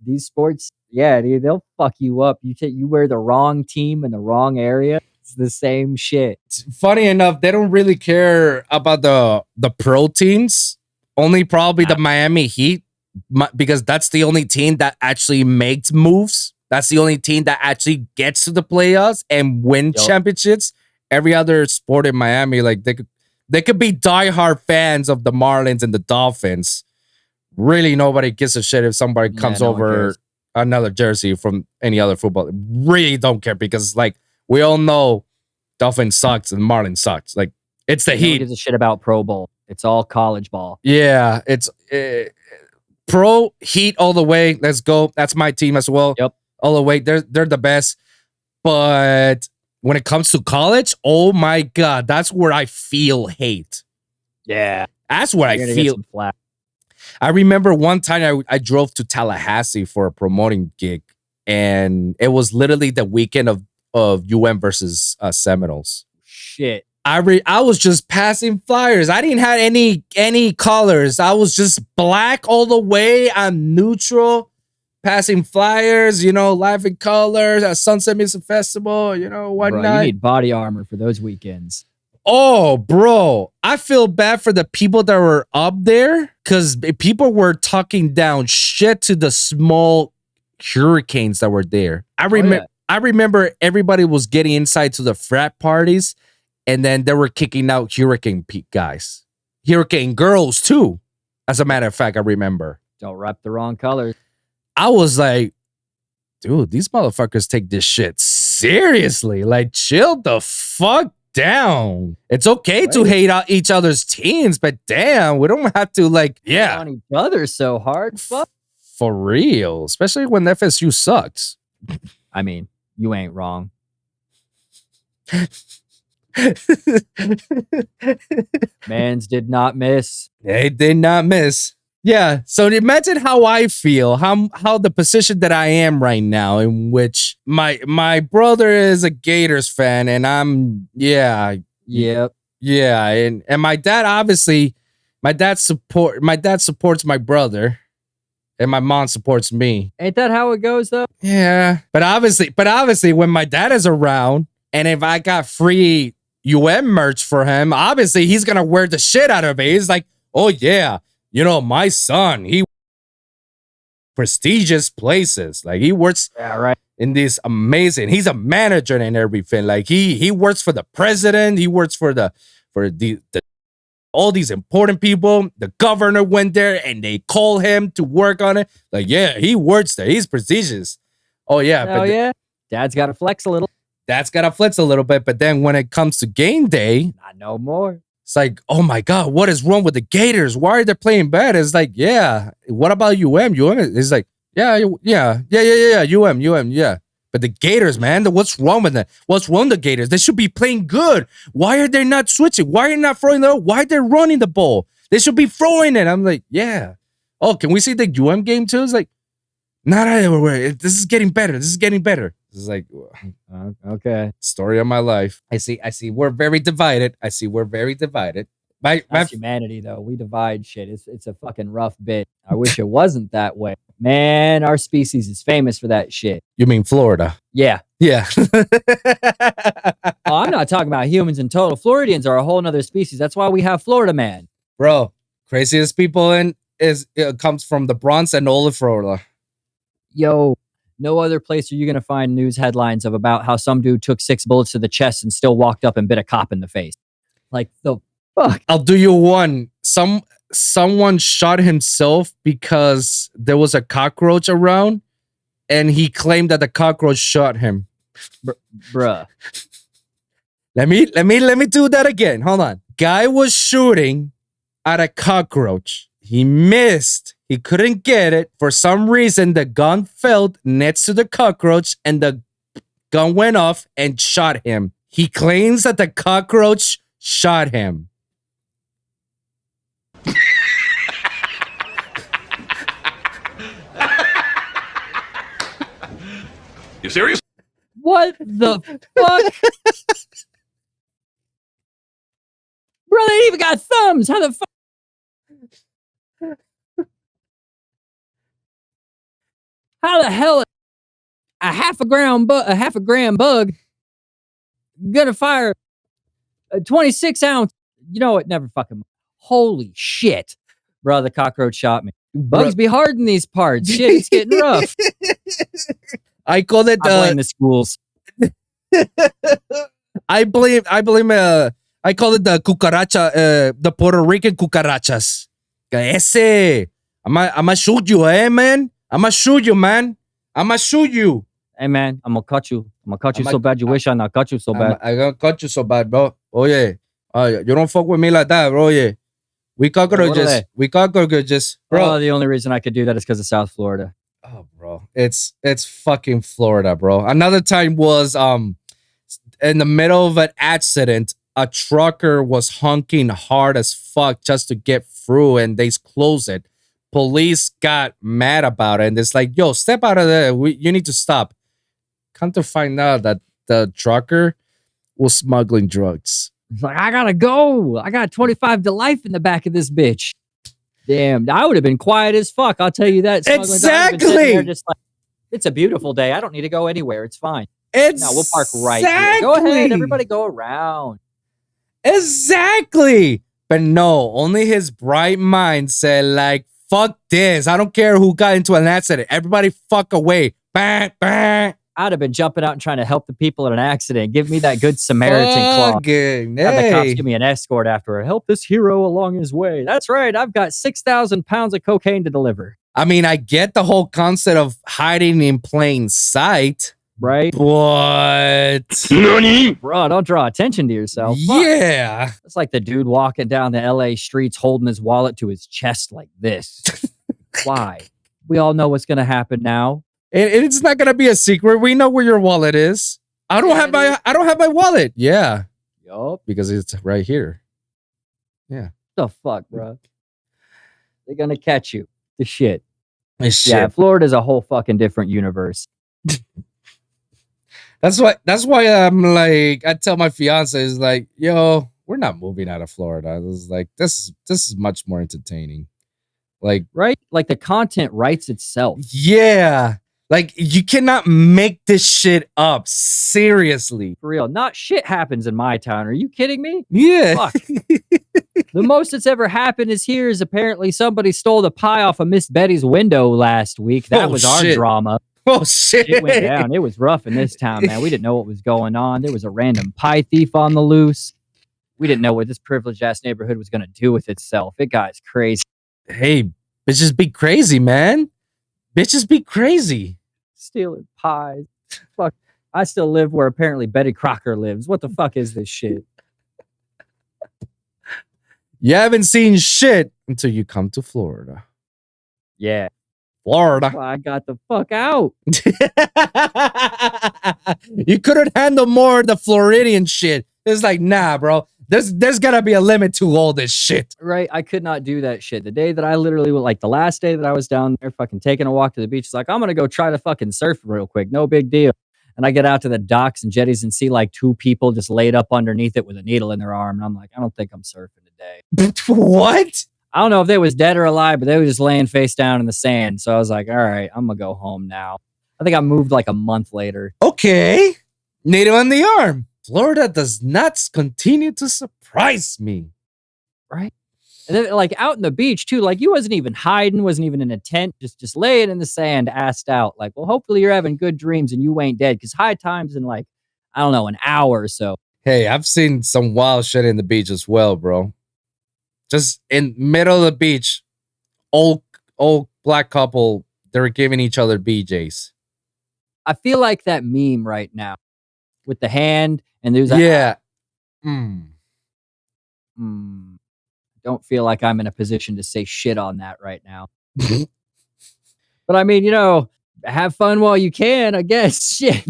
These sports, yeah, dude, they'll fuck you up. You wear the wrong team in the wrong area. It's the same shit. Funny enough, they don't really care about the pro teams. Only probably the Miami Heat, because that's the only team that actually makes moves. That's the only team that actually gets to the playoffs and win championships. Every other sport in Miami, like they could be diehard fans of the Marlins and the Dolphins. Really, nobody gives a shit if somebody comes over another jersey from any other football. Really don't care because, like, we all know Dolphins sucks and Marlins sucks. Like, it's the Heat. Nobody gives a shit about Pro Bowl. It's all college ball. Yeah, it's pro Heat all the way. Let's go. That's my team as well. Yep, all the way. They're the best. But when it comes to college, oh my God, that's where I feel hate. Yeah, that's where I feel. I remember one time I drove to Tallahassee for a promoting gig, and it was literally the weekend of UM versus Seminoles. Shit. I was just passing flyers. I didn't have any colors. I was just black all the way. I'm neutral. passing flyers, Life in Colors at Sunset Music Festival, whatnot. Bro, you need body armor for those weekends. Oh, bro, I feel bad for the people that were up there because people were talking down shit to the small hurricanes that were there. I remember everybody was getting inside to the frat parties, and then they were kicking out hurricane guys, hurricane girls too. As a matter of fact, I remember. Don't rep the wrong colors. I was like, dude, these motherfuckers take this shit seriously. Like, chill the fuck down. It's okay to hate out each other's teams, but damn, we don't have to on each other so hard. Fuck. For real, especially when FSU sucks. I mean, you ain't wrong. Mans did not miss. They did not miss. Yeah, so imagine how I feel, how the position that I am right now, in which my brother is a Gators fan, and I'm and my dad obviously, my dad supports my brother, and my mom supports me. Ain't that how it goes though? Yeah, but obviously, when my dad is around, and if I got free merch for him, obviously he's gonna wear the shit out of it. He's like, oh yeah. My son, he prestigious places. Like, he works in these amazing, he's a manager and everything. Like, he works for the president. He works for the all these important people. The governor went there and they call him to work on it. Like, yeah, he works there. He's prestigious. Oh yeah. Dad's got to flex a little. Dad's got to flex a little bit. But then when it comes to game day, not no more. It's like, oh my God, what is wrong with the Gators? Why are they playing bad? It's like, yeah. What about UM? UM is like, yeah. UM, yeah. But the Gators, man, what's wrong with that? What's wrong with the Gators? They should be playing good. Why are they not switching? Why are they not throwing the? Why are they running the ball? They should be throwing it. I'm like, yeah. Oh, can we see the UM game too? It's like, not everywhere. This is getting better. This is like, okay. Story of my life. I see. We're very divided. That's humanity, though. We divide shit. It's a fucking rough bit. I wish it wasn't that way. Man, our species is famous for that shit. You mean Florida? Yeah. Yeah. I'm not talking about humans in total. Floridians are a whole nother species. That's why we have Florida Man. Bro, craziest people comes from the Bronx and all of Florida. Yo, no other place are you going to find news headlines about how some dude took 6 bullets to the chest and still walked up and bit a cop in the face. Like, the fuck? I'll do you one. Someone shot himself because there was a cockroach around, and he claimed that the cockroach shot him. Bruh. Let me do that again. Hold on. Guy was shooting at a cockroach. He missed. He couldn't get it. For some reason, the gun fell next to the cockroach, and the gun went off and shot him. He claims that the cockroach shot him. You serious? What the fuck? Bro, they ain't even got thumbs. How the fuck? How the hell a half a gram bug gonna fire a 26-ounce? You know what? Never fucking. Holy shit, bro! The cockroach shot me. Bugs be hard in these parts. Shit, it's getting rough. I call it. I blame the schools. I blame. I call it the cucaracha, the Puerto Rican cucarachas. Ese, I'ma shoot you, man. I'ma shoot you, man. I'ma shoot you. Hey, man, I'm gonna cut you. I'm gonna cut you so bad. You wish I not cut you so bad. I'm gonna cut you so bad, bro. Oh yeah. You don't fuck with me like that, bro. Yeah. We cockroaches. Bro. Oh, the only reason I could do that is because of South Florida. Oh, bro. It's fucking Florida, bro. Another time was in the middle of an accident. A trucker was honking hard as fuck just to get through, and they closed it. Police got mad about it, and it's like, yo, step out of there. You need to stop. Come to find out that the trucker was smuggling drugs. It's like, I gotta go. I got 25 to life in the back of this bitch. Damn, I would have been quiet as fuck. I'll tell you that. Exactly. Just like, it's a beautiful day. I don't need to go anywhere. It's fine. Exactly. No, we'll park right here. Go ahead, everybody, go around. Exactly. But no, only his bright mind said, like, fuck this. I don't care who got into an accident. Everybody fuck away. Bang, bang. I'd have been jumping out and trying to help the people in an accident. Give me that good Samaritan clause. Have the cops give me an escort afterward. Help this hero along his way. That's right. I've got 6,000 pounds of cocaine to deliver. I mean, I get the whole concept of hiding in plain sight. Right? But bro, don't draw attention to yourself. Yeah. Fuck. It's like the dude walking down the LA streets holding his wallet to his chest like this. Why? We all know what's gonna happen now. It's not gonna be a secret. We know where your wallet is. I don't have my wallet. Yeah. Yup. Because it's right here. Yeah. The fuck, bro? They're gonna catch you. The shit. Shit. Yeah, Florida's a whole fucking different universe. That's why I'm like, I tell my fiance is like, yo, we're not moving out of Florida. It's like this is much more entertaining. Like, right? Like the content writes itself. Yeah. Like you cannot make this shit up. Seriously. For real. Not shit happens in my town. Are you kidding me? Yeah. Fuck. The most that's ever happened is apparently somebody stole the pie off of Miss Betty's window last week. That was our drama. Oh shit. It went down. It was rough in this town, man. We didn't know what was going on. There was a random pie thief on the loose. We didn't know what this privileged ass neighborhood was going to do with itself. It got crazy. Hey, bitches be crazy, man. Bitches be crazy. Stealing pies. Fuck. I still live where apparently Betty Crocker lives. What the fuck is this shit? You haven't seen shit until you come to Florida. Yeah. Florida. Well, I got the fuck out. You couldn't handle more of the Floridian shit. It's like, nah, bro. There's gotta be a limit to all this shit. Right. I could not do that shit. The day that I literally went, like the last day that I was down there fucking taking a walk to the beach, it's like, I'm gonna go try to fucking surf real quick. No big deal. And I get out to the docks and jetties and see like two people just laid up underneath it with a needle in their arm. And I'm like, I don't think I'm surfing today. What? I don't know if they was dead or alive, but they were just laying face down in the sand. So I was like, all right, I'm going to go home now. I think I moved like a month later. Okay. Needle in the arm. Florida does not continue to surprise me. Right? And then like out in the beach too, like you wasn't even hiding, wasn't even in a tent, just laying in the sand, assed out. Like, well, hopefully you're having good dreams and you ain't dead. Because high times in like, I don't know, an hour or so. Hey, I've seen some wild shit in the beach as well, bro. Just in middle of the beach, old black couple, they were giving each other BJs. I feel like that meme right now with the hand and there's don't feel like I'm in a position to say shit on that right now. But I mean, you know, have fun while you can, I guess. Shit.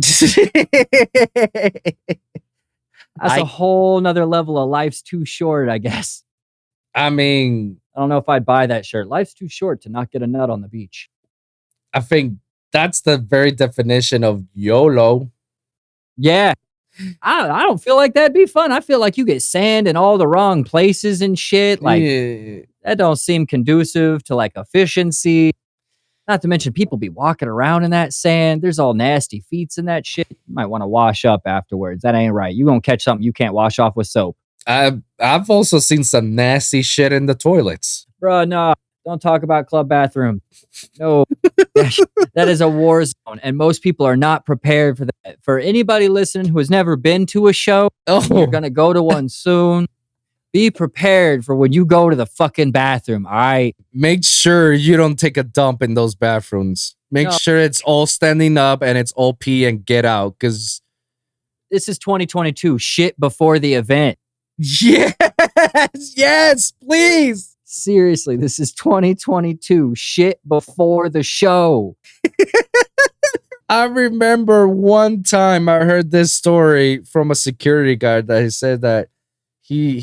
That's a whole nother level of life's too short, I guess. I mean, I don't know if I'd buy that shirt. Life's too short to not get a nut on the beach. I think that's the very definition of YOLO. Yeah. I don't feel like that'd be fun. I feel like you get sand in all the wrong places and shit. Like, that don't seem conducive to, like, efficiency. Not to mention people be walking around in that sand. There's all nasty feet in that shit. You might want to wash up afterwards. That ain't right. You gonna catch something you can't wash off with soap. I've also seen some nasty shit in the toilets. Bro, no. Don't talk about club bathroom. No. That is a war zone. And most people are not prepared for that. For anybody listening who has never been to a show, you're going to go to one soon. Be prepared for when you go to the fucking bathroom, all right? Make sure you don't take a dump in those bathrooms. Make sure it's all standing up and it's all pee and get out, because this is 2022. Shit before the event. Yes, please. Seriously, this is 2022. Shit before the show. I remember one time I heard this story from a security guard that he said that he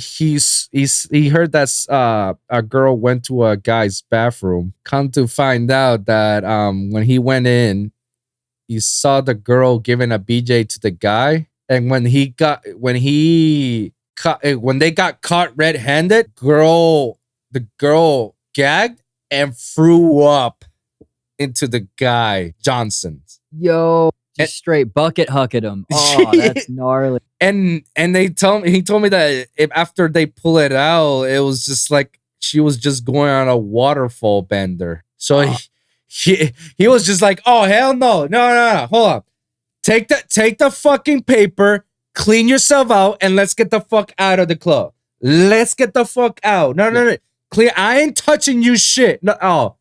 heard that a girl went to a guy's bathroom. Come to find out that when he went in, he saw the girl giving a BJ to the guy, and when they got caught red-handed, the girl gagged and threw up into the guy Johnson's. Yo, just straight bucket hucking him. Oh, that's gnarly. And he told me that after they pull it out, it was just like she was just going on a waterfall bender. So he was just like, oh hell no, hold on, take the fucking paper, clean yourself out, and let's get the fuck out of the club. Let's get the fuck out. No. Clear. I ain't touching you shit. No. Oh,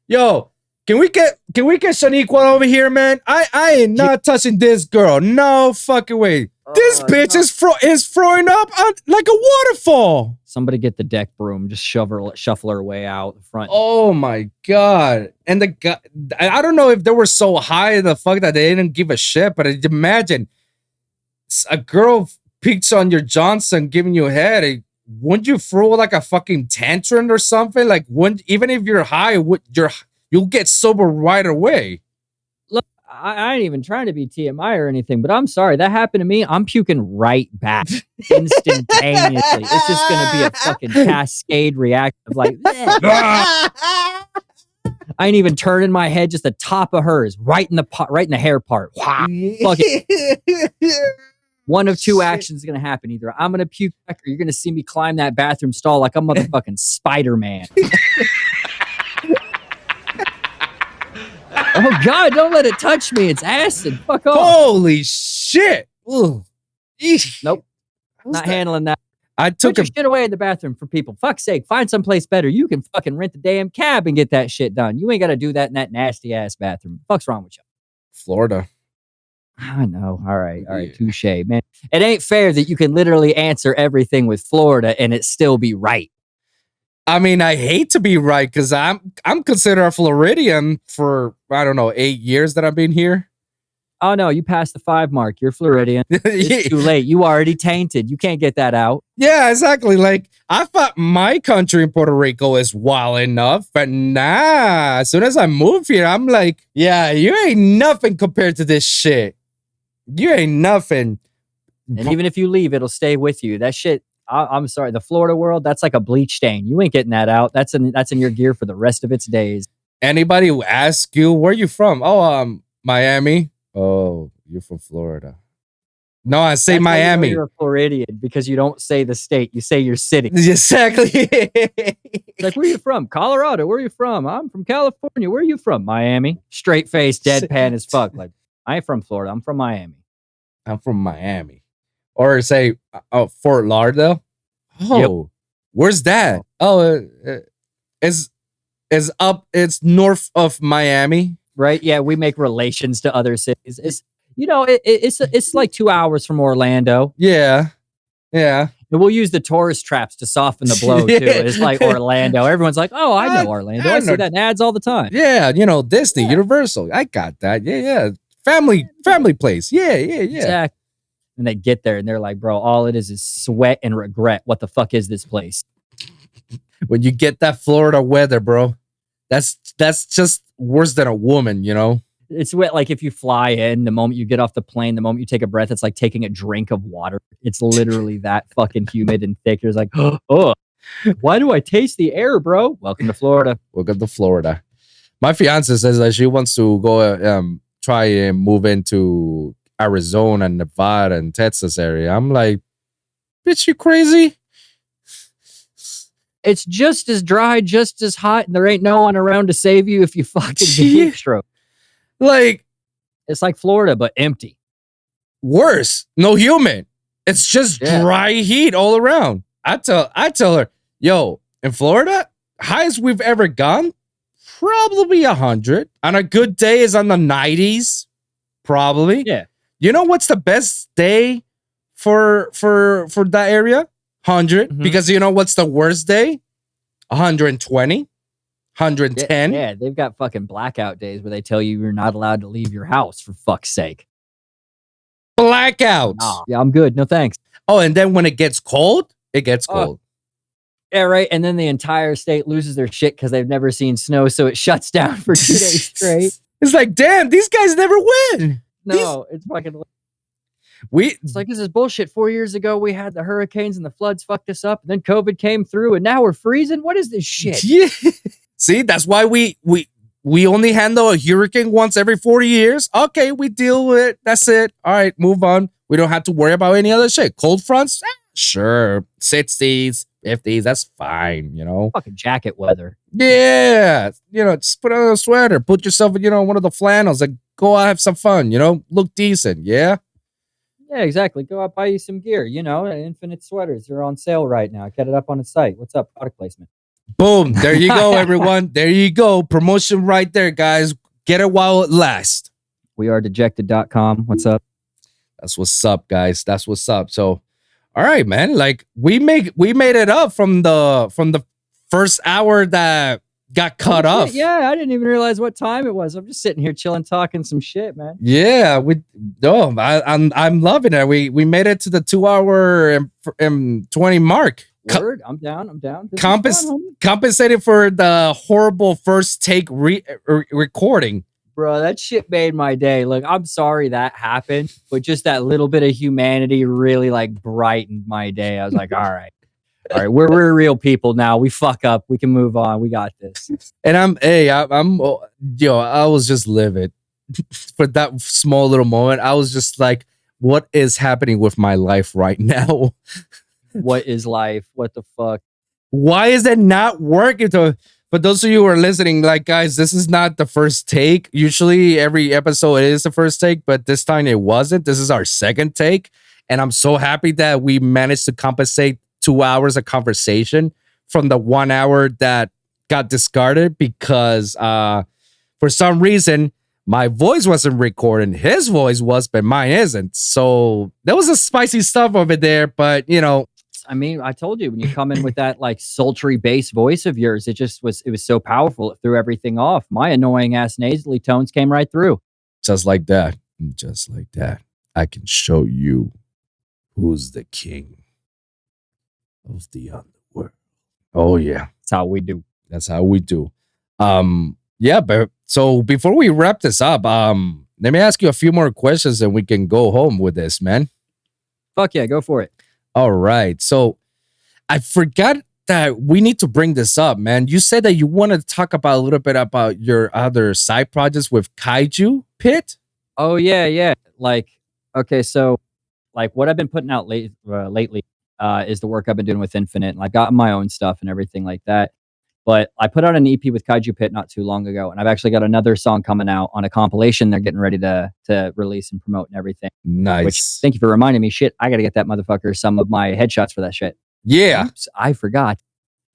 yo. Can we get Shaniqua over here, man? I ain't not touching this girl. No fucking way. This bitch is throwing up like a waterfall. Somebody get the deck broom, just shuffle her way out the front. Oh my god. And the guy, I don't know if they were so high the fuck that they didn't give a shit, but imagine a girl peeks on your Johnson giving you a head. Wouldn't you throw like a fucking tantrum or something? Like, even if you're high, you'll get sober right away. Look, I ain't even trying to be TMI or anything, but I'm sorry. That happened to me. I'm puking right back instantaneously. It's just going to be a fucking cascade reaction of like, I ain't even turning my head, just the top of hers, right in the hair part. Wow. Fuck it. One of two actions is going to happen. Either I'm going to puke back or you're going to see me climb that bathroom stall like I'm motherfucking Spider-Man. Oh God, don't let it touch me. It's acid. Fuck off. Holy shit. Ugh. Nope. Not handling that. I took your shit away in the bathroom for people. Fuck's sake. Find someplace better. You can fucking rent the damn cab and get that shit done. You ain't got to do that in that nasty ass bathroom. Fuck's wrong with you? Florida. I know. All right. Touche, man. It ain't fair that you can literally answer everything with Florida and it still be right. I mean, I hate to be right because I'm considered a Floridian for, I don't know, 8 years that I've been here. Oh no, you passed the 5 mark. You're Floridian. It's too late. You already tainted. You can't get that out. Yeah, exactly. Like, I thought my country in Puerto Rico is wild enough, but nah. As soon as I move here, I'm like, yeah, you ain't nothing compared to this shit. You ain't nothing. And even if you leave, it'll stay with you. That shit. I'm sorry, the Florida world, that's like a bleach stain. You ain't getting that out. That's in your gear for the rest of its days. Anybody who asks you, where you from? Oh, Miami. Oh, you're from Florida. No, I say that's Miami. You're a Floridian because you don't say the state. You say your city. Exactly. Like, where are you from? Colorado. Where are you from? I'm from California. Where are you from? Miami. Straight face, deadpan as fuck. Like, I ain't from Florida. I'm from Miami. I'm from Miami. Or say, Fort Lauderdale. Oh, yep. Where's that? Oh, it's north of Miami. Right? Yeah, we make relations to other cities. It's like 2 hours from Orlando. Yeah. And we'll use the tourist traps to soften the blow too. It's like Orlando. Everyone's like, "Oh, I know Orlando. I see that in ads all the time." Yeah, Disney, Universal. I got that. Yeah. Family place. Yeah. Exactly. And they get there and they're like, bro, all it is sweat and regret. What the fuck is this place? When you get that Florida weather, bro, that's just worse than a woman, It's wet. Like if you fly in, the moment you get off the plane, the moment you take a breath, it's like taking a drink of water. It's literally that fucking humid and thick. You're like, oh, why do I taste the air, bro? Welcome to Florida. Welcome to Florida. My fiance says that she wants to go try and move into Arizona, Nevada, and Texas area. I'm like, bitch, you crazy? It's just as dry, just as hot, and there ain't no one around to save you if you fucking get heat stroke. Like, it's like Florida, but empty. Worse, no human. It's just dry heat all around. I tell her, yo, in Florida, highest we've ever gone, probably 100. On a good day is on the 90s, probably. Yeah. You know what's the best day for that area? 100. Mm-hmm. Because you know what's the worst day? 120, 110. Yeah, they've got fucking blackout days where they tell you you're not allowed to leave your house, for fuck's sake. Blackouts. Nah, yeah, I'm good. No thanks. Oh, and then when it gets cold, it gets cold. Yeah, right. And then the entire state loses their shit because they've never seen snow, so it shuts down for 2 days straight. It's like, damn, these guys never win. No, it's fucking. It's like, this is bullshit. 4 years ago, we had the hurricanes and the floods fucked us up. And then COVID came through, and now we're freezing. What is this shit? Yeah. See, that's why we only handle a hurricane once every 40 years. Okay, we deal with it. That's it. All right, move on. We don't have to worry about any other shit. Cold fronts? Sure. 60s, 50s, that's fine, you know? Fucking jacket weather. Yeah. You know, just put on a sweater. Put yourself in, one of the flannels. Like, go out, have some fun, Look decent, yeah? Yeah, exactly. Go out, buy you some gear. Infinite sweaters. They're on sale right now. Get it up on the site. What's up? Product placement. Boom. There you go, everyone. There you go. Promotion right there, guys. Get it while it lasts. WeAreDejected.com. What's up? That's what's up, guys. That's what's up. So, all right, man. Like we made it up from the first hour that got cut off. Yeah, I didn't even realize what time it was. I'm just sitting here chilling, talking some shit, man. Yeah, I'm loving it. We made it to the 2 hour and 20 mark. Word, I'm down. Compensated for the horrible first take recording. Bro, that shit made my day. Look, I'm sorry that happened, but just that little bit of humanity really brightened my day. I was like, all right, we're real people now. We fuck up. We can move on. We got this. And I was just livid for that small little moment. I was just like, what is happening with my life right now? What is life? What the fuck? Why is it not working? For those of you who are listening, guys, this is not the first take. Usually every episode is the first take, but this time it wasn't. This is our second take. And I'm so happy that we managed to compensate 2 hours of conversation from the 1 hour that got discarded because for some reason, my voice wasn't recording. His voice was, but mine isn't. So there was a spicy stuff over there, but I mean, I told you, when you come in with that sultry bass voice of yours, it was so powerful. It threw everything off. My annoying ass nasally tones came right through. Just like that. Just like that. I can show you who's the king of the underworld. Oh yeah. That's how we do. That's how we do. Yeah, but so before we wrap this up, let me ask you a few more questions and we can go home with this, man. Fuck yeah, go for it. All right. So I forgot that we need to bring this up, man. You said that you wanted to talk about a little bit about your other side projects with Kaiju Pit. Oh yeah. Okay, so what I've been putting out lately is the work I've been doing with Infinite, and I've got my own stuff and everything like that. But I put out an EP with Kaiju Pit not too long ago, and I've actually got another song coming out on a compilation they're getting ready to release and promote and everything. Nice. Which, thank you for reminding me. Shit, I got to get that motherfucker some of my headshots for that shit. Yeah. Oops, I forgot.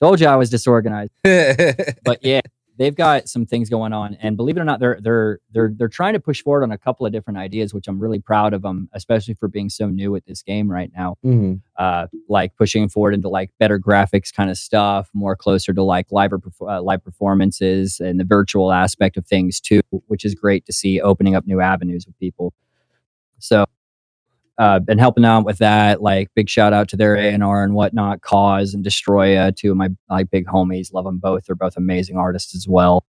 Told you I was disorganized. But yeah, they've got some things going on, and believe it or not, they're trying to push forward on a couple of different ideas, which I'm really proud of them, especially for being so new at this game right now. Mm-hmm. Pushing forward into better graphics kind of stuff, more closer to live performances and the virtual aspect of things too, which is great to see, opening up new avenues with people. So been helping out with that. Big shout out to their A&R and whatnot, Cause and Destroya, two of my big homies. Love them both. They're both amazing artists as well.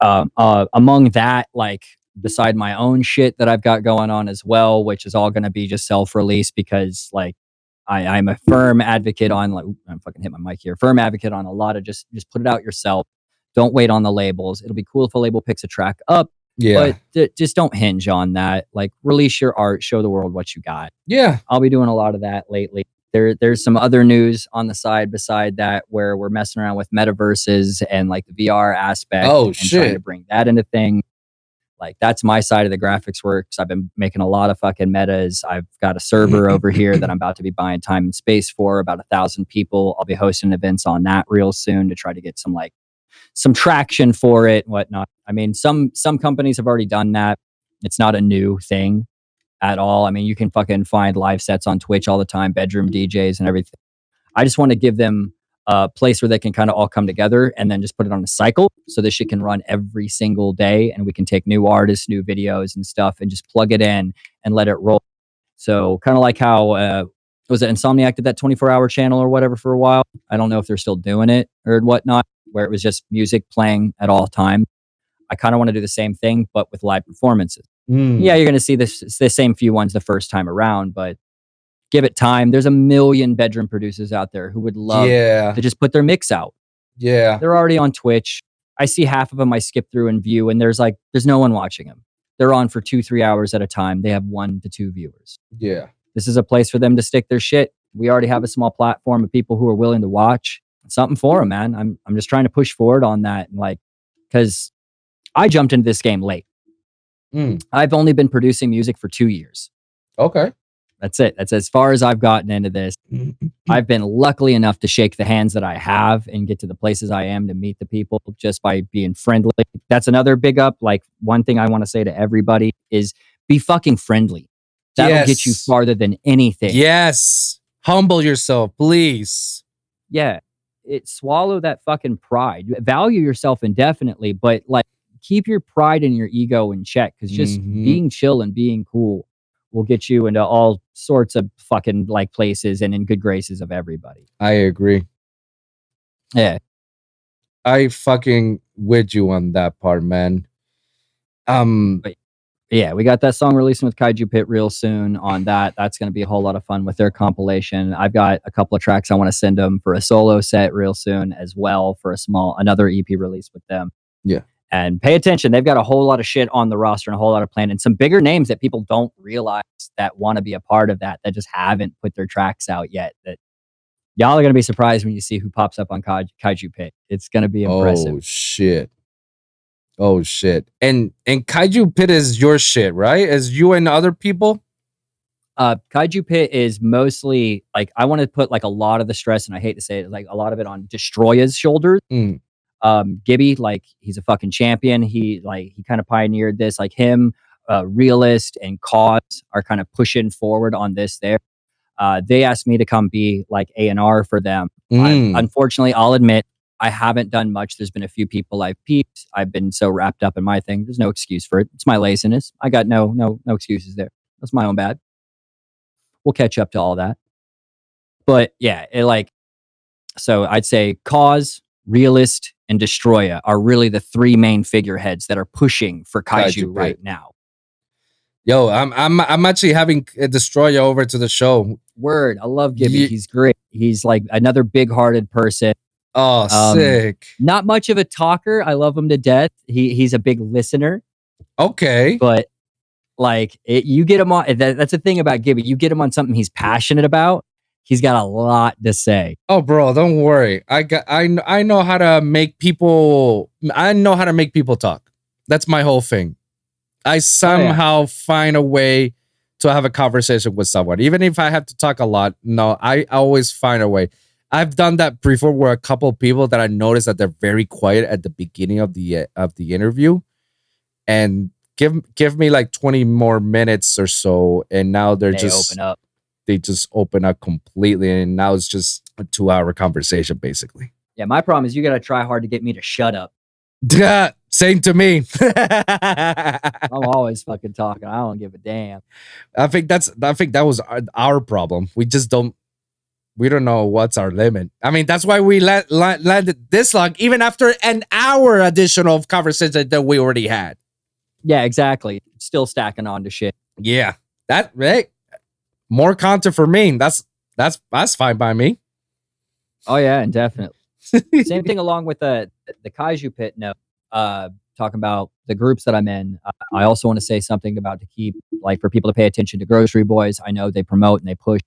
Among that, beside my own shit that I've got going on as well, which is all going to be just self-release, because I'm a firm advocate on I'm fucking hit my mic here. Firm advocate on a lot of just put it out yourself. Don't wait on the labels. It'll be cool if a label picks a track up. Yeah. But just don't hinge on that. Release your art, show the world what you got. Yeah. I'll be doing a lot of that lately. There's some other news on the side beside that, where we're messing around with metaverses and the VR aspect. Oh, and shit. trying to bring that into things. That's my side of the graphics works. I've been making a lot of fucking metas. I've got a server over here that I'm about to be buying time and space for, about 1,000 people. I'll be hosting events on that real soon to try to get some traction for it and whatnot. I mean, some companies have already done that. It's not a new thing at all. I mean, you can fucking find live sets on Twitch all the time, bedroom DJs and everything. I just want to give them a place where they can kind of all come together and then just put it on a cycle, so this shit can run every single day, and we can take new artists, new videos and stuff, and just plug it in and let it roll. So kind of like how was it Insomniac did that 24-hour channel or whatever for a while. I don't know if they're still doing it or whatnot, where it was just music playing at all time. I kind of want to do the same thing, but with live performances. Yeah, you're going to see the same few ones the first time around, but give it time. There's a million bedroom producers out there who would love to just put their mix out. Yeah. They're already on Twitch. I see half of them I skip through and view, and there's no one watching them. They're on for 2-3 hours at a time. They have 1 to 2 viewers. Yeah. This is a place for them to stick their shit. We already have a small platform of people who are willing to watch. Something for them, man. I'm just trying to push forward on that, and because I jumped into this game late. I've only been producing music for 2 years. Okay. That's it. That's as far as I've gotten into this. I've been lucky enough to shake the hands that I have and get to the places I am to meet the people just by being friendly. That's another big up. One thing I want to say to everybody is be fucking friendly. That'll get you farther than anything. Yes. Humble yourself, please. Yeah. Swallow that fucking pride. Value yourself indefinitely, but keep your pride and your ego in check, because just being chill and being cool will get you into all sorts of fucking places and in good graces of everybody. I agree. Yeah. I fucking with you on that part, man. But yeah, we got that song releasing with Kaiju Pit real soon on that. That's going to be a whole lot of fun with their compilation. I've got a couple of tracks I want to send them for a solo set real soon as well, for another EP release with them. Yeah. And pay attention. They've got a whole lot of shit on the roster and a whole lot of plan, and some bigger names that people don't realize that want to be a part of that just haven't put their tracks out yet. That y'all are going to be surprised when you see who pops up on Kaiju Pit. It's going to be impressive. Oh shit. And Kaiju Pit is your shit, right? As you and other people? Kaiju Pit is mostly I want to put a lot of the stress, and I hate to say it, a lot of it on Destroya's shoulders. Gibby, he's a fucking champion. He kind of pioneered this. Him, Realist, and Cause are kind of pushing forward on this there. They asked me to come be A&R for them. Unfortunately, I'll admit I haven't done much. There's been a few people I've peeped. I've been so wrapped up in my thing. There's no excuse for it. It's my laziness. I got no excuses there. That's my own bad. We'll catch up to all that. But yeah, so I'd say Cause, Realist, and Destroya are really the 3 main figureheads that are pushing for Kaiju right now. Yo, I'm actually having Destroya over to the show. Word, I love Gibby. He's great. He's another big-hearted person. Oh, sick. Not much of a talker. I love him to death. He's a big listener. Okay. But you get him on. That's the thing about Gibby. You get him on something he's passionate about, he's got a lot to say. Oh, bro, don't worry. I know how to make people. I know how to make people talk. That's my whole thing. I somehow find a way to have a conversation with someone, even if I have to talk a lot. No, I always find a way. I've done that before, where a couple of people that I noticed that they're very quiet at the beginning of the interview, and give me 20 more minutes or so, and now they just open up. They just open up completely, and now it's just a 2-hour conversation, basically. Yeah, my problem is you got to try hard to get me to shut up. Same to me. I'm always fucking talking. I don't give a damn. I think that was our problem. We don't know what's our limit. I mean, that's why we landed this long, even after an hour additional conversation that we already had. Yeah, exactly. Still stacking on to shit. Yeah, that right. More content for me. That's fine by me. Oh yeah, and definitely. Same thing along with the Kaiju Pit note. Talking about the groups that I'm in. I also want to say something about to keep for people to pay attention to Grocery Boys. I know they promote and they push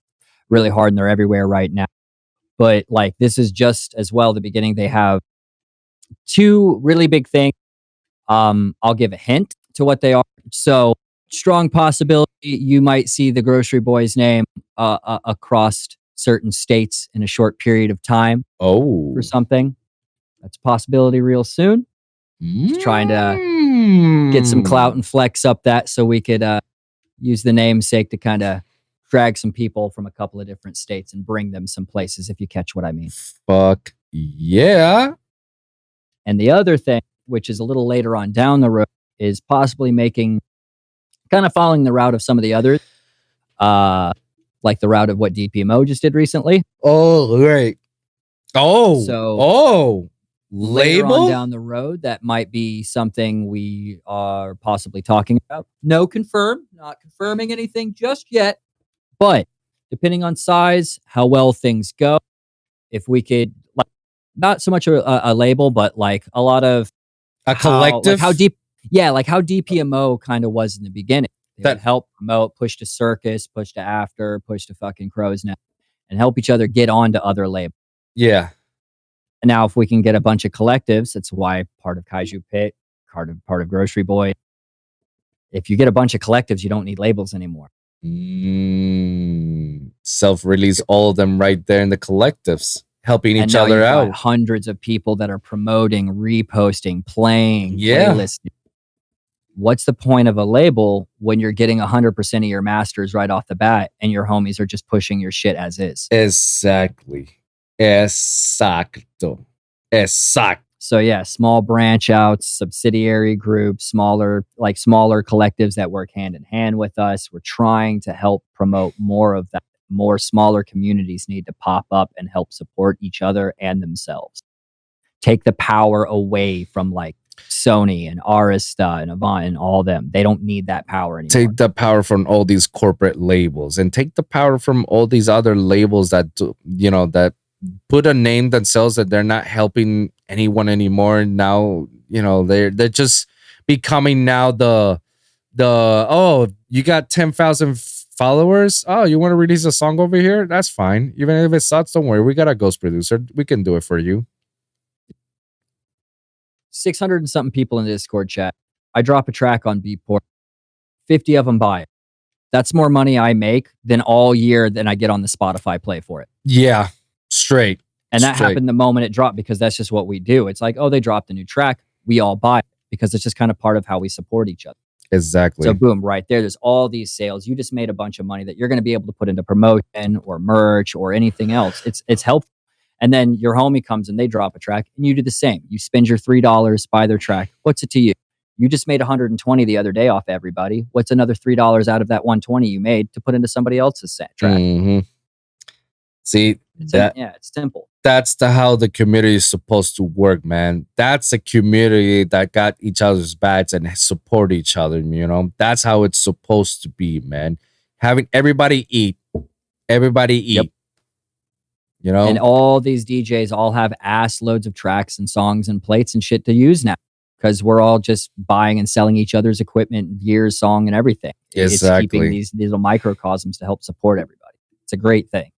really hard, and they're everywhere right now. But this is just as well the beginning. They have 2 really big things. I'll give a hint to what they are. So strong possibility you might see the Grocery Boys name across certain states in a short period of time. Oh, for something. That's a possibility real soon. Just trying to get some clout and flex up that, so we could use the namesake to kind of drag some people from a couple of different states and bring them some places, if you catch what I mean. Fuck yeah. And the other thing, which is a little later on down the road, is possibly following the route of some of the others, like the route of what DPMO just did recently. Oh, great. Oh, later on label down the road, that might be something we are possibly talking about. Not confirming anything just yet, but depending on size, how well things go, if we could, like, not so much a label, but like a lot of a collective how deep, yeah, like how DPMO kind of was in the beginning. They would that help promote, push to Circus, push to After, push to fucking Crow's Nest, and help each other get onto other labels. yeah. And now, if we can get a bunch of collectives, that's why part of Kaiju Pit, part of Grocery Boy. If you get a bunch of collectives, you don't need labels anymore. Self-release all of them right there in the collectives, helping each now other you've got out. hundreds of people that are promoting, reposting, playing, Yeah. playlisting. What's the point of a label when you're getting 100% of your masters right off the bat and your homies are just pushing your shit as is? Exactly. Exacto. So yeah, small branch outs, subsidiary groups, smaller collectives that work hand in hand with us. We're trying to help promote more of that. More smaller communities need to pop up and help support each other and themselves. Take the power away from like Sony and Arista and Avant and all them. They don't need that power anymore. Take the power from all these corporate labels and take the power from all these other labels that that put a name themselves that they're not helping anyone anymore. Now, they're just becoming now the oh, you got 10,000 followers. Oh, you want to release a song over here? That's fine. Even if it sucks, don't worry. We got a ghost producer. We can do it for you. 600 and something people in the Discord chat. I drop a track on Beatport. 50 of them buy it. That's more money I make than all year than I get on the Spotify play for it. Yeah, straight. And that happened the moment it dropped because that's just what we do. It's like, oh, they dropped a new track. We all buy it because it's just kind of part of how we support each other. Exactly. So boom, right there. There's all these sales. You just made a bunch of money that you're going to be able to put into promotion or merch or anything else. It's helpful. And then your homie comes and they drop a track and you do the same. You spend your $3, buy their track. What's it to you? You just made 120 the other day off everybody. What's another $3 out of that 120 you made to put into somebody else's set track? Mm-hmm. See, it's simple. That's how the community is supposed to work, man. That's a community that got each other's backs and support each other, That's how it's supposed to be, man. Having everybody eat. Yep. And all these DJs all have ass loads of tracks and songs and plates and shit to use now because we're all just buying and selling each other's equipment, gear, song, and everything. Exactly. It's keeping these little microcosms to help support everybody. It's a great thing.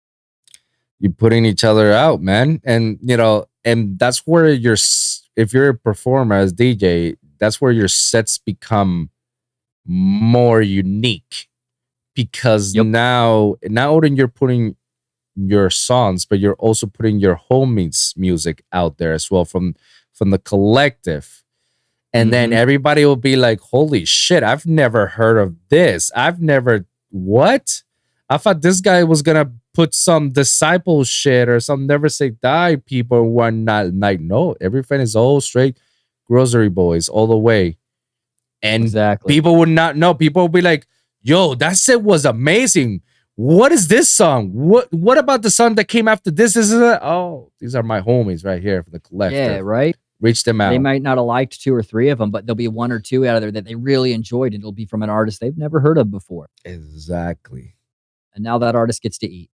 You're putting each other out, man. And, and that's where if you're a performer as DJ, that's where your sets become more unique because now when you're putting your songs, but you're also putting your homies' music out there as well from the collective. And then everybody will be like, holy shit, I've never heard of this. What? I thought this guy was going to put some disciple shit or some Never Say Die people and whatnot. Like, no, everything is all straight Grocery Boys all the way. And people would not know. People would be like, yo, that shit was amazing. What is this song? What about the song that came after this? Oh, these are my homies right here for the collective. Yeah, right. Reach them out. They might not have liked 2 or 3 of them, but there'll be 1 or 2 out of there that they really enjoyed, and it'll be from an artist they've never heard of before. Exactly. And now that artist gets to eat.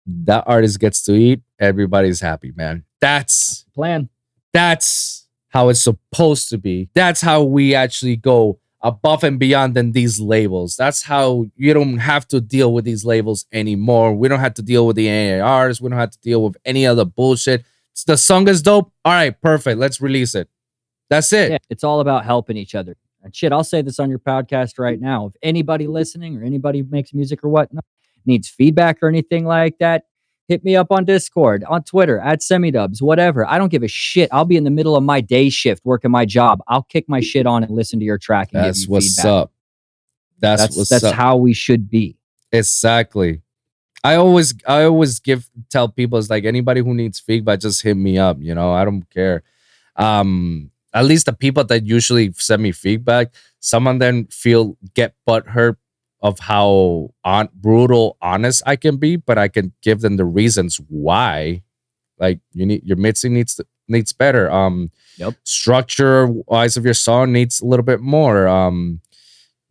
That artist gets to eat. Everybody's happy, man. That's the plan. That's how it's supposed to be. That's how we actually go above and beyond than these labels. That's how you don't have to deal with these labels anymore. We don't have to deal with the A&Rs. We don't have to deal with any other bullshit. The song is dope. All right, perfect. Let's release it. That's it. Yeah, it's all about helping each other. And shit, I'll say this on your podcast right now. If anybody listening or anybody who makes music or whatnot needs feedback or anything like that, hit me up on Discord, on Twitter, at SemiDubs, whatever. I don't give a shit. I'll be in the middle of my day shift working my job. I'll kick my shit on and listen to your track and give you what's feedback. Up. That's how we should be. Exactly. I always tell people, it's like, anybody who needs feedback, just hit me up. I don't care. At least the people that usually send me feedback, some of them get butthurt of how brutal honest I can be, but I can give them the reasons why. Like, your Mitzi needs to needs better. Yep. Structure wise of your song needs a little bit more.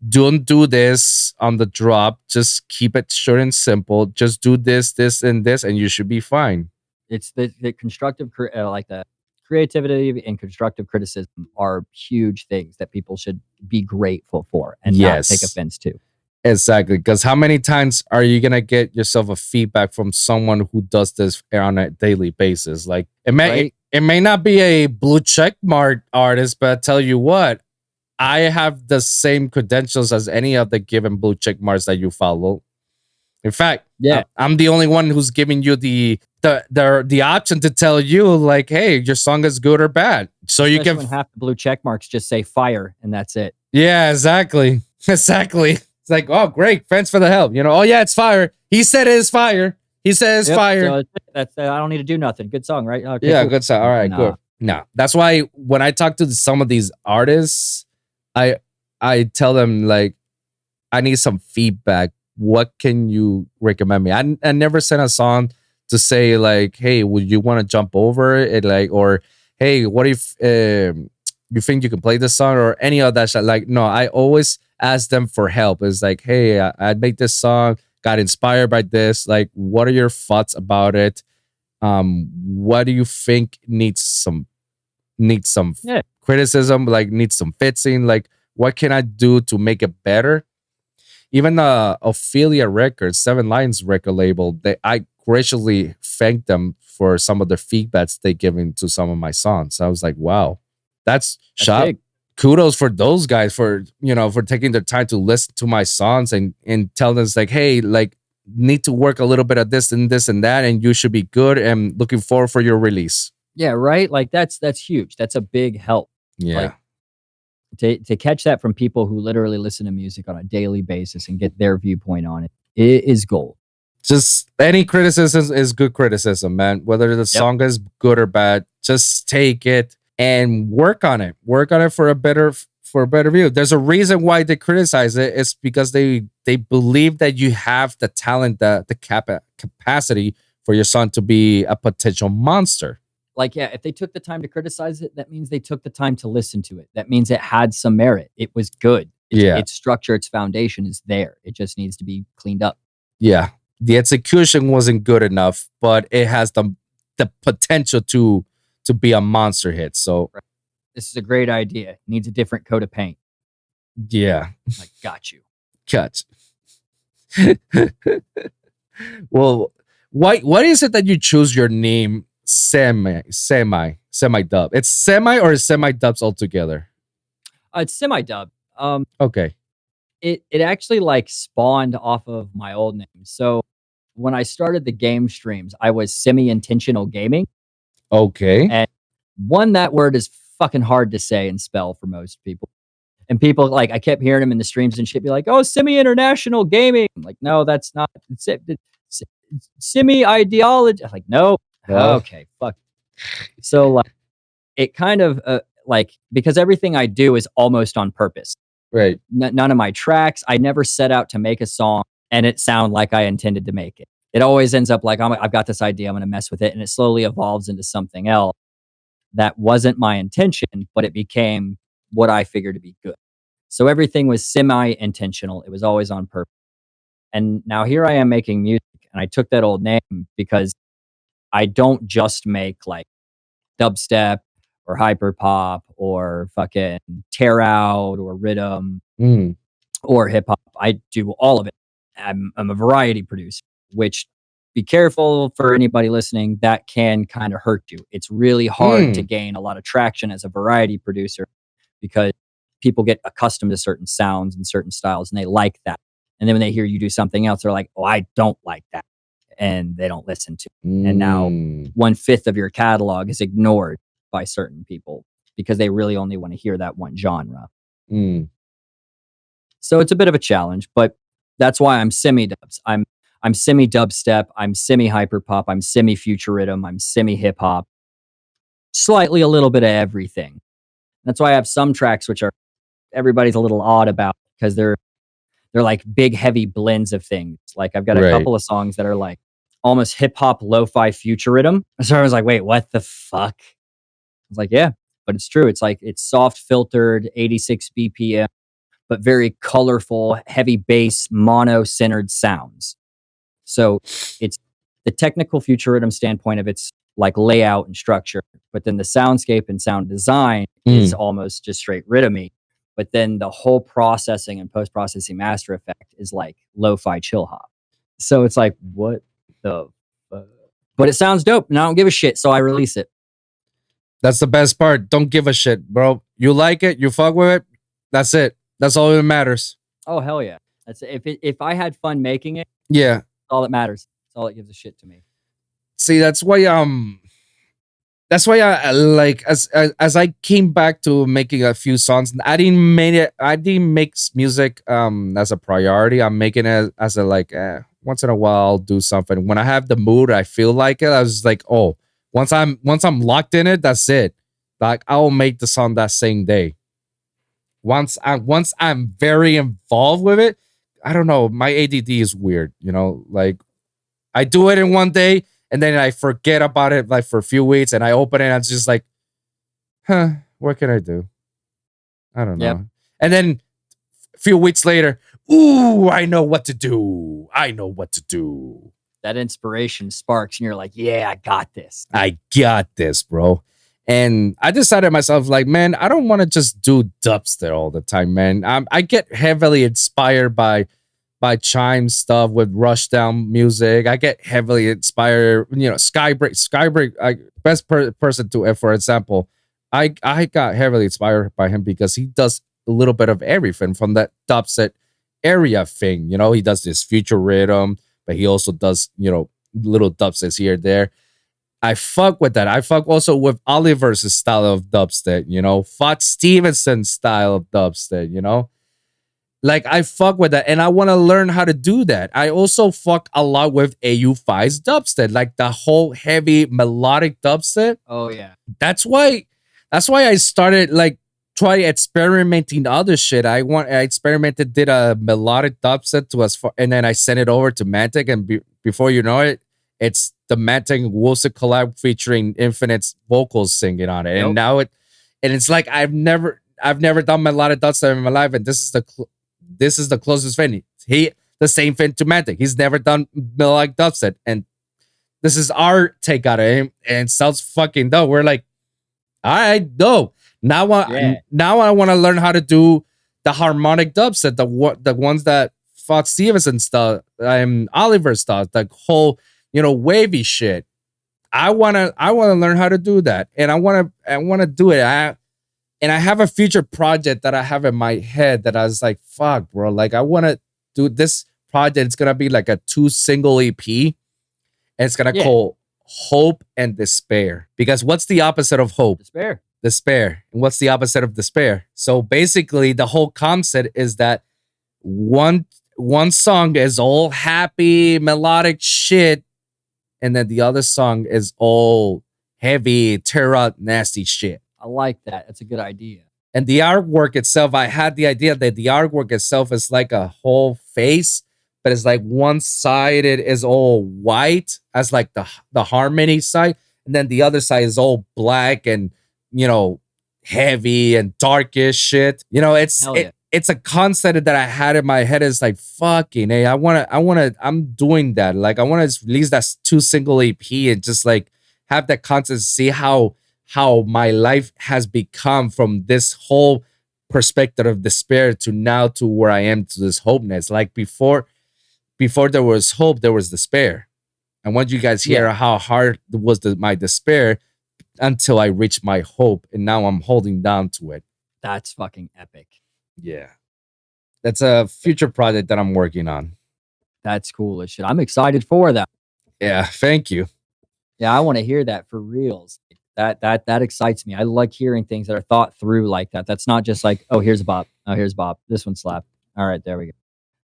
Don't do this on the drop. Just keep it short and simple. Just do this, this, and this, and you should be fine. It's the constructive, like the creativity and constructive criticism are huge things that people should be grateful for and not take offense to. Exactly. Because how many times are you gonna get yourself a feedback from someone who does this on a daily basis? Like it may not be a blue check mark artist, but I tell you what, I have the same credentials as any of the given blue check marks that you follow. In fact, I'm the only one who's giving you the option to tell you, like, hey, your song is good or bad. So especially you can when half the blue check marks just say fire and that's it. Yeah, exactly. Exactly. It's like, oh, great. Thanks for the help. Oh, yeah, it's fire. He said it is fire. He says fire. So that's I don't need to do nothing. Good song, right? Okay, yeah, cool. Good song. All right, good. No, that's why when I talk to some of these artists, I tell them, like, I need some feedback. What can you recommend me? I never sent a song to say, like, hey, would you want to jump over it? Like, or hey, what if you think you can play this song or any of that shit? Like, no, I always ask them for help. It's like, hey, I made this song, got inspired by this. Like, what are your thoughts about it? What do you think needs some criticism? Like, needs some fixing? Like, what can I do to make it better? Even Ophelia Records, Seven Lions record label, I graciously thank them for some of the feedbacks they given to some of my songs. I was like, wow, that's big. Kudos for those guys for taking their time to listen to my songs and tell us, like, hey, like, need to work a little bit of this and this and that, and you should be good, and looking forward for your release. Yeah, right. Like that's huge. That's a big help. Yeah. Like, to catch that from people who literally listen to music on a daily basis and get their viewpoint on it is gold. Just any criticism is good criticism, man. Whether the song is good or bad, just take it and work on it. Work on it for a better view. There's a reason why they criticize it. It's because they believe that you have the talent, the capacity for your song to be a potential monster. Like, yeah, if they took the time to criticize it, that means they took the time to listen to it. That means it had some merit. It was good. Its structure, its foundation is there. It just needs to be cleaned up. Yeah. The execution wasn't good enough, but it has the potential to be a monster hit. So this is a great idea. It needs a different coat of paint. Yeah. Like, got you. Cut. Well, what is it that you choose your name SemiDub? It's semi or SemiDubs altogether? It's SemiDub. Okay. It actually like spawned off of my old name. So when I started the game streams, I was semi-intentional gaming. Okay. And that word is fucking hard to say and spell for most people. And people, like, I kept hearing them in the streams and shit be like, oh, semi-international gaming. I'm like, no, that's not. It's semi-ideology. I'm like, no. Okay, fuck. So, like, it kind of, because everything I do is almost on purpose. Right. None of my tracks, I never set out to make a song and it sound like I intended to make it. It always ends up like, I've got this idea, I'm going to mess with it. And it slowly evolves into something else. That wasn't my intention, but it became what I figured to be good. So everything was semi-intentional. It was always on purpose. And now here I am making music, and I took that old name because I don't just make like dubstep or hyperpop or fucking tear out or rhythm or hip hop. I do all of it. I'm a variety producer, which, be careful for anybody listening, that can kind of hurt you. It's really hard to gain a lot of traction as a variety producer because people get accustomed to certain sounds and certain styles and they like that. And then when they hear you do something else, they're like, oh, I don't like that. And they don't listen to it. And now 1/5 of your catalog is ignored by certain people because they really only want to hear that one genre. So it's a bit of a challenge, but that's why I'm SemiDubs. I'm semi-dubstep, I'm semi-hyperpop, I'm semi-future rhythm, I'm semi-hip-hop. Slightly a little bit of everything. That's why I have some tracks which are everybody's a little odd about because they're like big, heavy blends of things. Like I've got a couple of songs that are like almost hip-hop, lo-fi future rhythm. So I was like, wait, what the fuck? was like, yeah, but it's true. It's like it's soft filtered, 86 BPM, but very colorful, heavy bass, mono centered sounds. So it's the technical future rhythm standpoint of its like layout and structure, but then the soundscape and sound design is almost just straight rhythmy. But then the whole processing and post processing master effect is like lo-fi chill hop. So it's like, what the fuck? But it sounds dope, and I don't give a shit, so I release it. That's the best part. Don't give a shit, bro. You like it, you fuck with it. That's it. That's all that matters. Oh hell yeah! That's if I had fun making it, yeah, that's all that matters. That's all that gives a shit to me. See, that's why I like as I came back to making a few songs. I didn't make music as a priority. I'm making it as a like once in a while I'll do something. When I have the mood, I feel like it. I was like, oh, once I'm locked in it, that's it. Like I'll make the song that same day. Once I'm very involved with it, I don't know. My ADD is weird, you know. Like I do it in one day, and then I forget about it like for a few weeks, and I open it and it's just like, huh, what can I do? I don't know. Yep. And then a few weeks later, ooh, I know what to do. I know what to do. That inspiration sparks, and you're like, yeah, I got this. I got this, bro. And I decided myself, like, man, I don't want to just do dubstep all the time, man. I get heavily inspired by chime stuff with rushdown music. I get heavily inspired, you know, Skybreak, best person to, for example, I got heavily inspired by him because he does a little bit of everything from that dubstep area thing. You know, he does this future rhythm, but he also does, you know, little dubsteps here and there. I fuck with that. I fuck also with Oliver's style of dubstep, you know, Fat Stevenson's style of dubstep, you know. Like I fuck with that, and I want to learn how to do that. I also fuck a lot with AU5's dubstep, like the whole heavy melodic dubstep. Oh yeah. That's why I started like try experimenting other shit. I experimented, did a melodic dubstep to us, and then I sent it over to Mantic, and before you know it, it's the Mantic Wilson collab featuring Infinite's vocals singing on it, and now it's like I've never done melodic dubstep in my life, and this is the closest thing. The same thing to Mantic. He's never done melodic dubstep, and this is our take on it, and it sounds fucking dope. We're like, all right, dope. Now I want to learn how to do the harmonic dubstep, the ones that Fox Stevenson stuff, Oliver stuff, the whole, you know, wavy shit. I wanna learn how to do that, and I wanna do it. And I have a future project that I have in my head that I was like, fuck, bro. Like, I want to do this project. It's going to be like a 2-single EP. And it's going to call Hope and Despair. Because what's the opposite of hope? Despair. And what's the opposite of despair? So basically, the whole concept is that one song is all happy, melodic shit. And then the other song is all heavy, tear out, nasty shit. I like that. That's a good idea. And the artwork itself, I had the idea that the artwork itself is like a whole face, but it's like one side it is all white as like the harmony side, and then the other side is all black and, you know, heavy and darkish shit. You know, it's a concept that I had in my head. Is like, fucking hey, I'm doing that. Like I want to release that 2-single EP and just like have that concept, see how my life has become from this whole perspective of despair to now to where I am to this hopeness. Like before there was hope, there was despair. I want you guys hear how hard was my despair until I reached my hope, and now I'm holding down to it. That's fucking epic. Yeah. That's a future project that I'm working on. That's cool as shit. I'm excited for that. Yeah, thank you. Yeah, I want to hear that for reals. That excites me. I like hearing things that are thought through like that. That's not just like, oh, here's a bop. Oh, here's Bob. This one slapped. All right, there we go.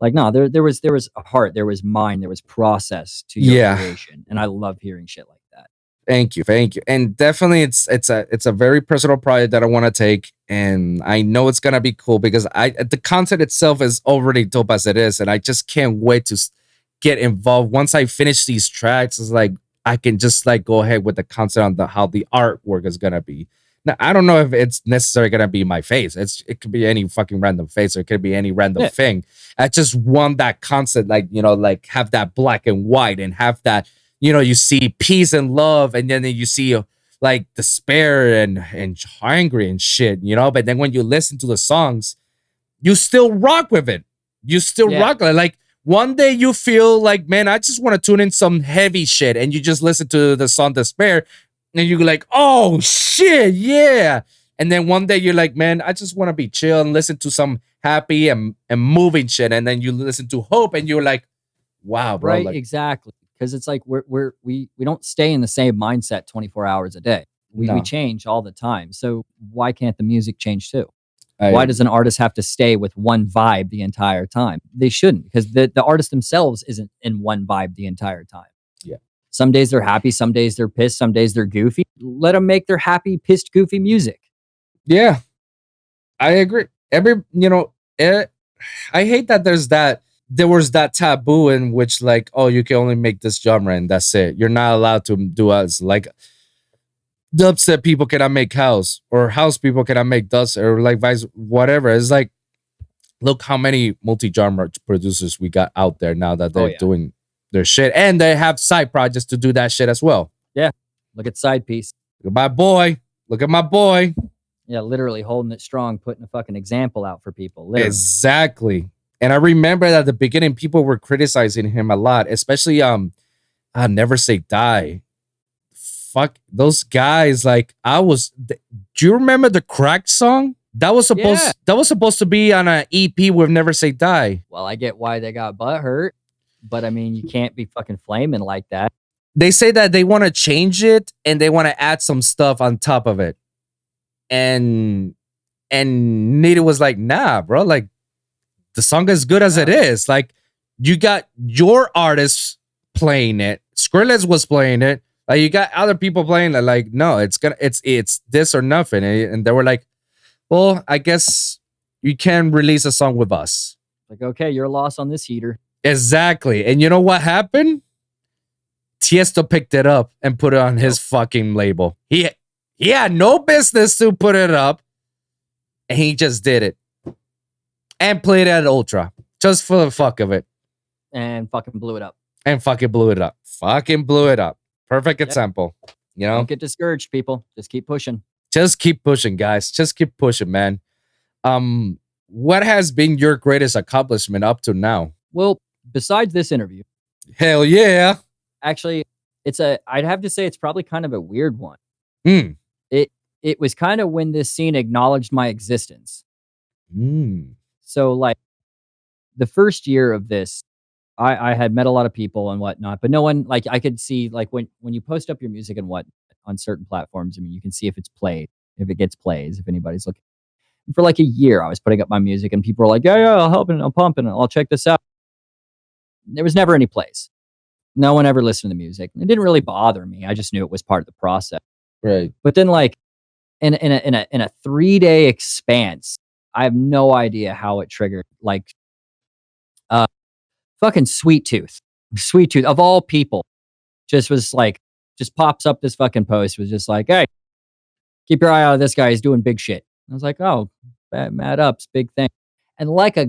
Like, no, there was a heart, there was mind, there was process to your creation, and I love hearing shit like that. Thank you, and definitely it's a very personal project that I want to take, and I know it's gonna be cool because the content itself is already dope as it is, and I just can't wait to get involved. Once I finish these tracks, it's like I can just like go ahead with the concept on how the artwork is gonna be. Now, I don't know if it's necessarily gonna be my face. It could be any fucking random face, or it could be any random thing. I just want that concept, like, like have that black and white, and have that, you see peace and love, and then you see like despair and angry and shit, But then when you listen to the songs, you still rock with it. You still rock like one day you feel like, man, I just want to tune in some heavy shit, and you just listen to the song Despair, and you're like, oh shit, yeah. And then one day you're like, man, I just want to be chill and listen to some happy and moving shit. And then you listen to Hope, and you're like, wow, bro. Right, like, exactly. Because it's like we don't stay in the same mindset 24 hours a day. We change all the time. So why can't the music change too? Why does an artist have to stay with one vibe the entire time? They shouldn't, because the artist themselves isn't in one vibe the entire time. Yeah. Some days they're happy, some days they're pissed, some days they're goofy. Let them make their happy, pissed, goofy music. Yeah, I agree. I hate that there was that taboo in which, like, oh, you can only make this genre and that's it. You're not allowed to do us like dubstep people cannot make house, or house people cannot make dubstep, or like vice whatever. It's like, look how many multi-genre producers we got out there now that they're doing their shit, and they have side projects to do that shit as well. Yeah, look at Side Piece. Look at my boy. Look at my boy. Yeah, literally holding it strong, putting a fucking example out for people. Literally. Exactly. And I remember that at the beginning, people were criticizing him a lot, especially Never Say Die. Fuck those guys. Like, do you remember the Crack song? That was supposed to be on an EP with Never Say Die. Well, I get why they got butthurt, but I mean, you can't be fucking flaming like that. They say that they want to change it, and they want to add some stuff on top of it. And Nita was like, nah, bro, like, the song is good as it is. Like, you got your artists playing it. Skrillex was playing it. Like, you got other people playing it. Like, no, it's this or nothing. And they were like, well, I guess you can release a song with us. Like, okay, you're lost on this heater. Exactly. And you know what happened? Tiesto picked it up and put it on his fucking label. He had no business to put it up, and he just did it. And played it at Ultra, just for the fuck of it. And fucking blew it up. Fucking blew it up. Perfect example. Don't get discouraged, people. Just keep pushing. Just keep pushing, guys. Just keep pushing, man. What has been your greatest accomplishment up to now? Well, besides this interview. Hell yeah. Actually, I'd have to say it's probably kind of a weird one. It was kind of when this scene acknowledged my existence. So, like, the first year of this, I had met a lot of people and whatnot, but no one, like, I could see, like, when you post up your music and what on certain platforms, I mean, you can see if it's played, if it gets plays, if anybody's looking. And for like a year, I was putting up my music, and people were like, yeah, I'll help and I'll pump and I'll check this out. There was never any plays. No one ever listened to the music. It didn't really bother me. I just knew it was part of the process. Right. But then, like, in a 3-day expanse, I have no idea how it triggered. Like, fucking Sweet Tooth of all people, just pops up this fucking post, was just like, hey, keep your eye out on this guy. He's doing big shit. I was like, oh, mad ups, big thing. And like a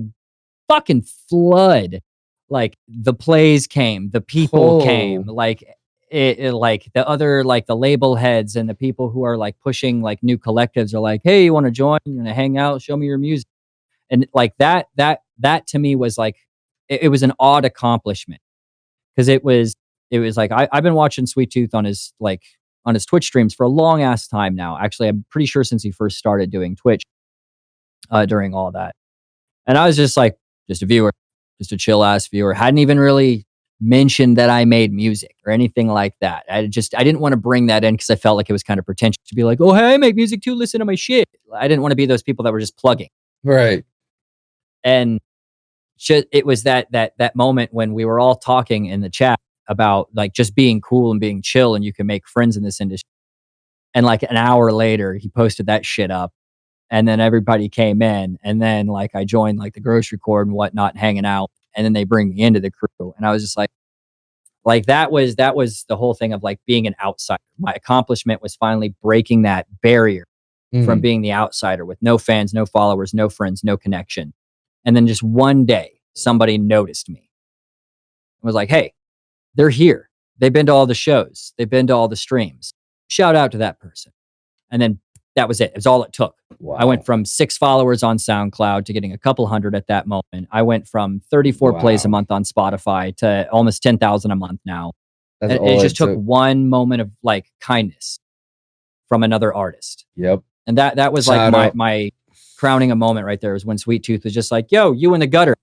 fucking flood, like, the plays came, the people came, like like the other, like, the label heads and the people who are like pushing like new collectives are like, hey, you want to join? You want to hang out? Show me your music. And like that to me was like, it was an odd accomplishment, because it was like, I've been watching Sweet Tooth on his Twitch streams for a long ass time now. Actually, I'm pretty sure since he first started doing Twitch, during all that. And I was just like, just a viewer, just a chill ass viewer. Hadn't even really mentioned that I made music or anything like that. I didn't want to bring that in, because I felt like it was kind of pretentious to be like, oh, hey, I make music too, listen to my shit. I didn't want to be those people that were just plugging. Right. And it was that moment when we were all talking in the chat about like just being cool and being chill, and you can make friends in this industry. And like an hour later, he posted that shit up, and then everybody came in, and then like I joined like the grocery court and whatnot, hanging out, and then they bring me into the crew, and I was just like that was the whole thing of like being an outsider. My accomplishment was finally breaking that barrier from being the outsider with no fans, no followers, no friends, no connection. And then just one day, somebody noticed me and was like, hey, they're here. They've been to all the shows. They've been to all the streams. Shout out to that person. And then that was it. It was all it took. Wow. I went from 6 followers on SoundCloud to getting a couple hundred at that moment. I went from 34 plays a month on Spotify to almost 10,000 a month now. It just took one moment of like kindness from another artist. Yep. And that was like my crowning a moment right there, was when Sweet Tooth was just like, yo, you in the gutter,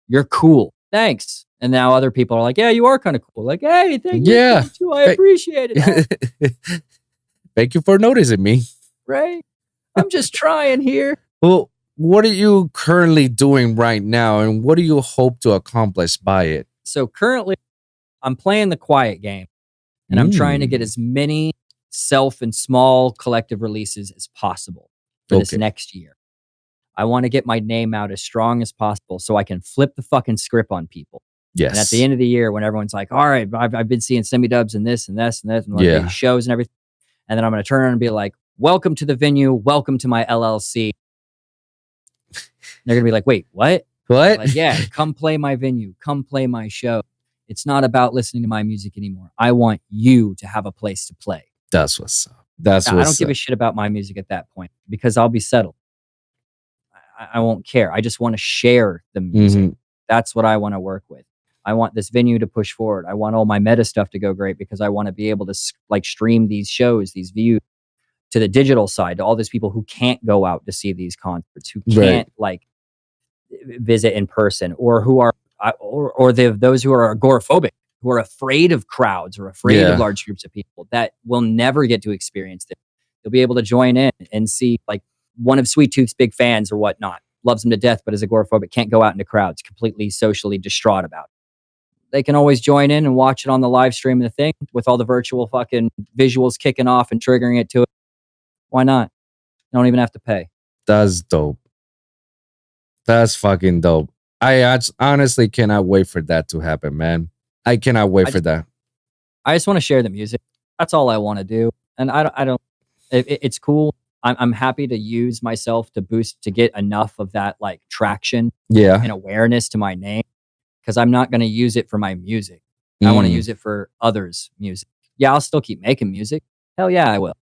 you're cool. Thanks. And now other people are like, yeah, you are kind of cool. Like, hey, thank you. Yeah. Too. I appreciate it. Thank you for noticing me. Right. I'm just trying here. Well, what are you currently doing right now, and what do you hope to accomplish by it? So currently, I'm playing the quiet game, and I'm trying to get as many self and small collective releases as possible for this next year. I want to get my name out as strong as possible so I can flip the fucking script on people. Yes. And at the end of the year, when everyone's like, all right, I've been seeing SemiDubs and this and this and this and like shows and everything. And then I'm going to turn around and be like, welcome to the venue. Welcome to my LLC. They're going to be like, wait, what? What? Like, yeah, come play my venue. Come play my show. It's not about listening to my music anymore. I want you to have a place to play. That's what's up. I don't give a shit about my music at that point because I'll be settled. I won't care. I just want to share the music. That's what I want to work with. I want this venue to push forward. I want all my meta stuff to go great because I want to be able to like stream these shows, these views to the digital side, to all these people who can't go out to see these concerts, who can't like visit in person, or who are those who are agoraphobic, who are afraid of crowds or afraid of large groups of people that will never get to experience it. They'll be able to join in and see like one of Sweet Tooth's big fans or whatnot, loves him to death, but is agoraphobic, can't go out into crowds, completely socially distraught about it. They can always join in and watch it on the live stream of the thing with all the virtual fucking visuals kicking off and triggering it to it. Why not? You don't even have to pay. That's dope. That's fucking dope. I honestly cannot wait for that to happen, man. I cannot wait for that. I just want to share the music. That's all I want to do. And I don't, it's cool. I'm happy to use myself to get enough of that like traction and awareness to my name, because I'm not going to use it for my music. I want to use it for others' music. Yeah, I'll still keep making music. Hell yeah, I will.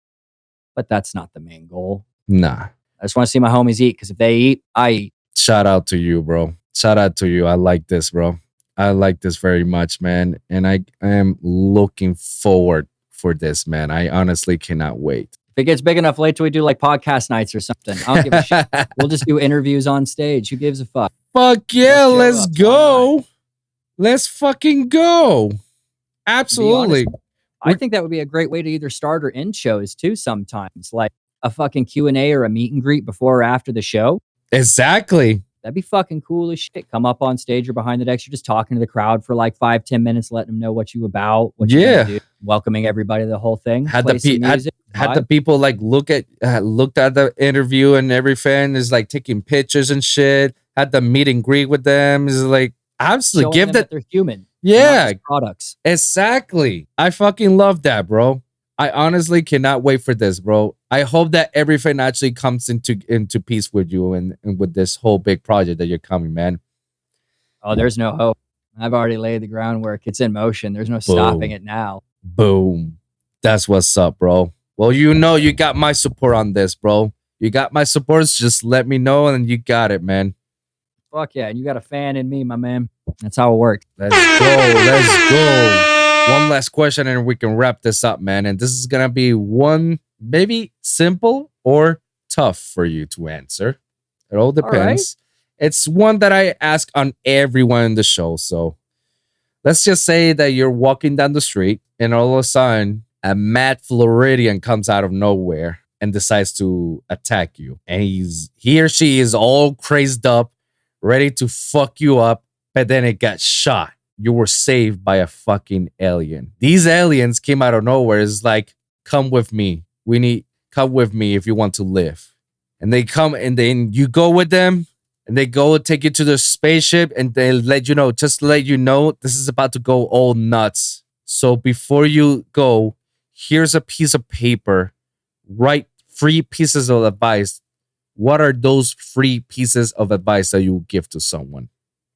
But that's not the main goal. Nah. I just want to see my homies eat, because if they eat, I eat. Shout out to you, bro. Shout out to you. I like this, bro. I like this very much, man. And I am looking forward for this, man. I honestly cannot wait. If it gets big enough, wait till we do like podcast nights or something. I don't give a shit. We'll just do interviews on stage. Who gives a fuck? Fuck yeah, let's go. Let's fucking go. Absolutely. I think that would be a great way to either start or end shows too sometimes. Like a fucking Q&A or a meet and greet before or after the show. Exactly. That'd be fucking cool as shit. Come up on stage or behind the decks. You're just talking to the crowd for like 5-10 minutes, letting them know what you about, what you're gonna do, welcoming everybody to the whole thing. Had the people like looked at the interview, and every fan is like taking pictures and shit. Had the meet and greet with them. Is like absolutely give that they're human. Yeah, products. Exactly. I fucking love that, bro. I honestly cannot wait for this, bro. I hope that every fan actually comes into peace with you and with this whole big project that you're coming, man. Oh, there's no hope. I've already laid the groundwork. It's in motion. There's no stopping it now. Boom. That's what's up, bro. Well, you know you got my support on this, bro. You got my support. Just let me know and you got it, man. Fuck yeah. And you got a fan in me, my man. That's how it works. Let's go. Let's go. One last question and we can wrap this up, man. And this is going to be one maybe simple or tough for you to answer. It all depends. All right. It's one that I ask on everyone in the show. So let's just say that you're walking down the street and all of a sudden a mad Floridian comes out of nowhere and decides to attack you. And he or she is all crazed up, ready to fuck you up, but then it got shot. You were saved by a fucking alien. These aliens came out of nowhere. It's like, come with me. Come with me if you want to live. And they come and then you go with them and they go take you to the spaceship and they let you know, just to let you know, this is about to go all nuts. So before you go, here's a piece of paper. Write free pieces of advice, what are those free pieces of advice that you would give to someone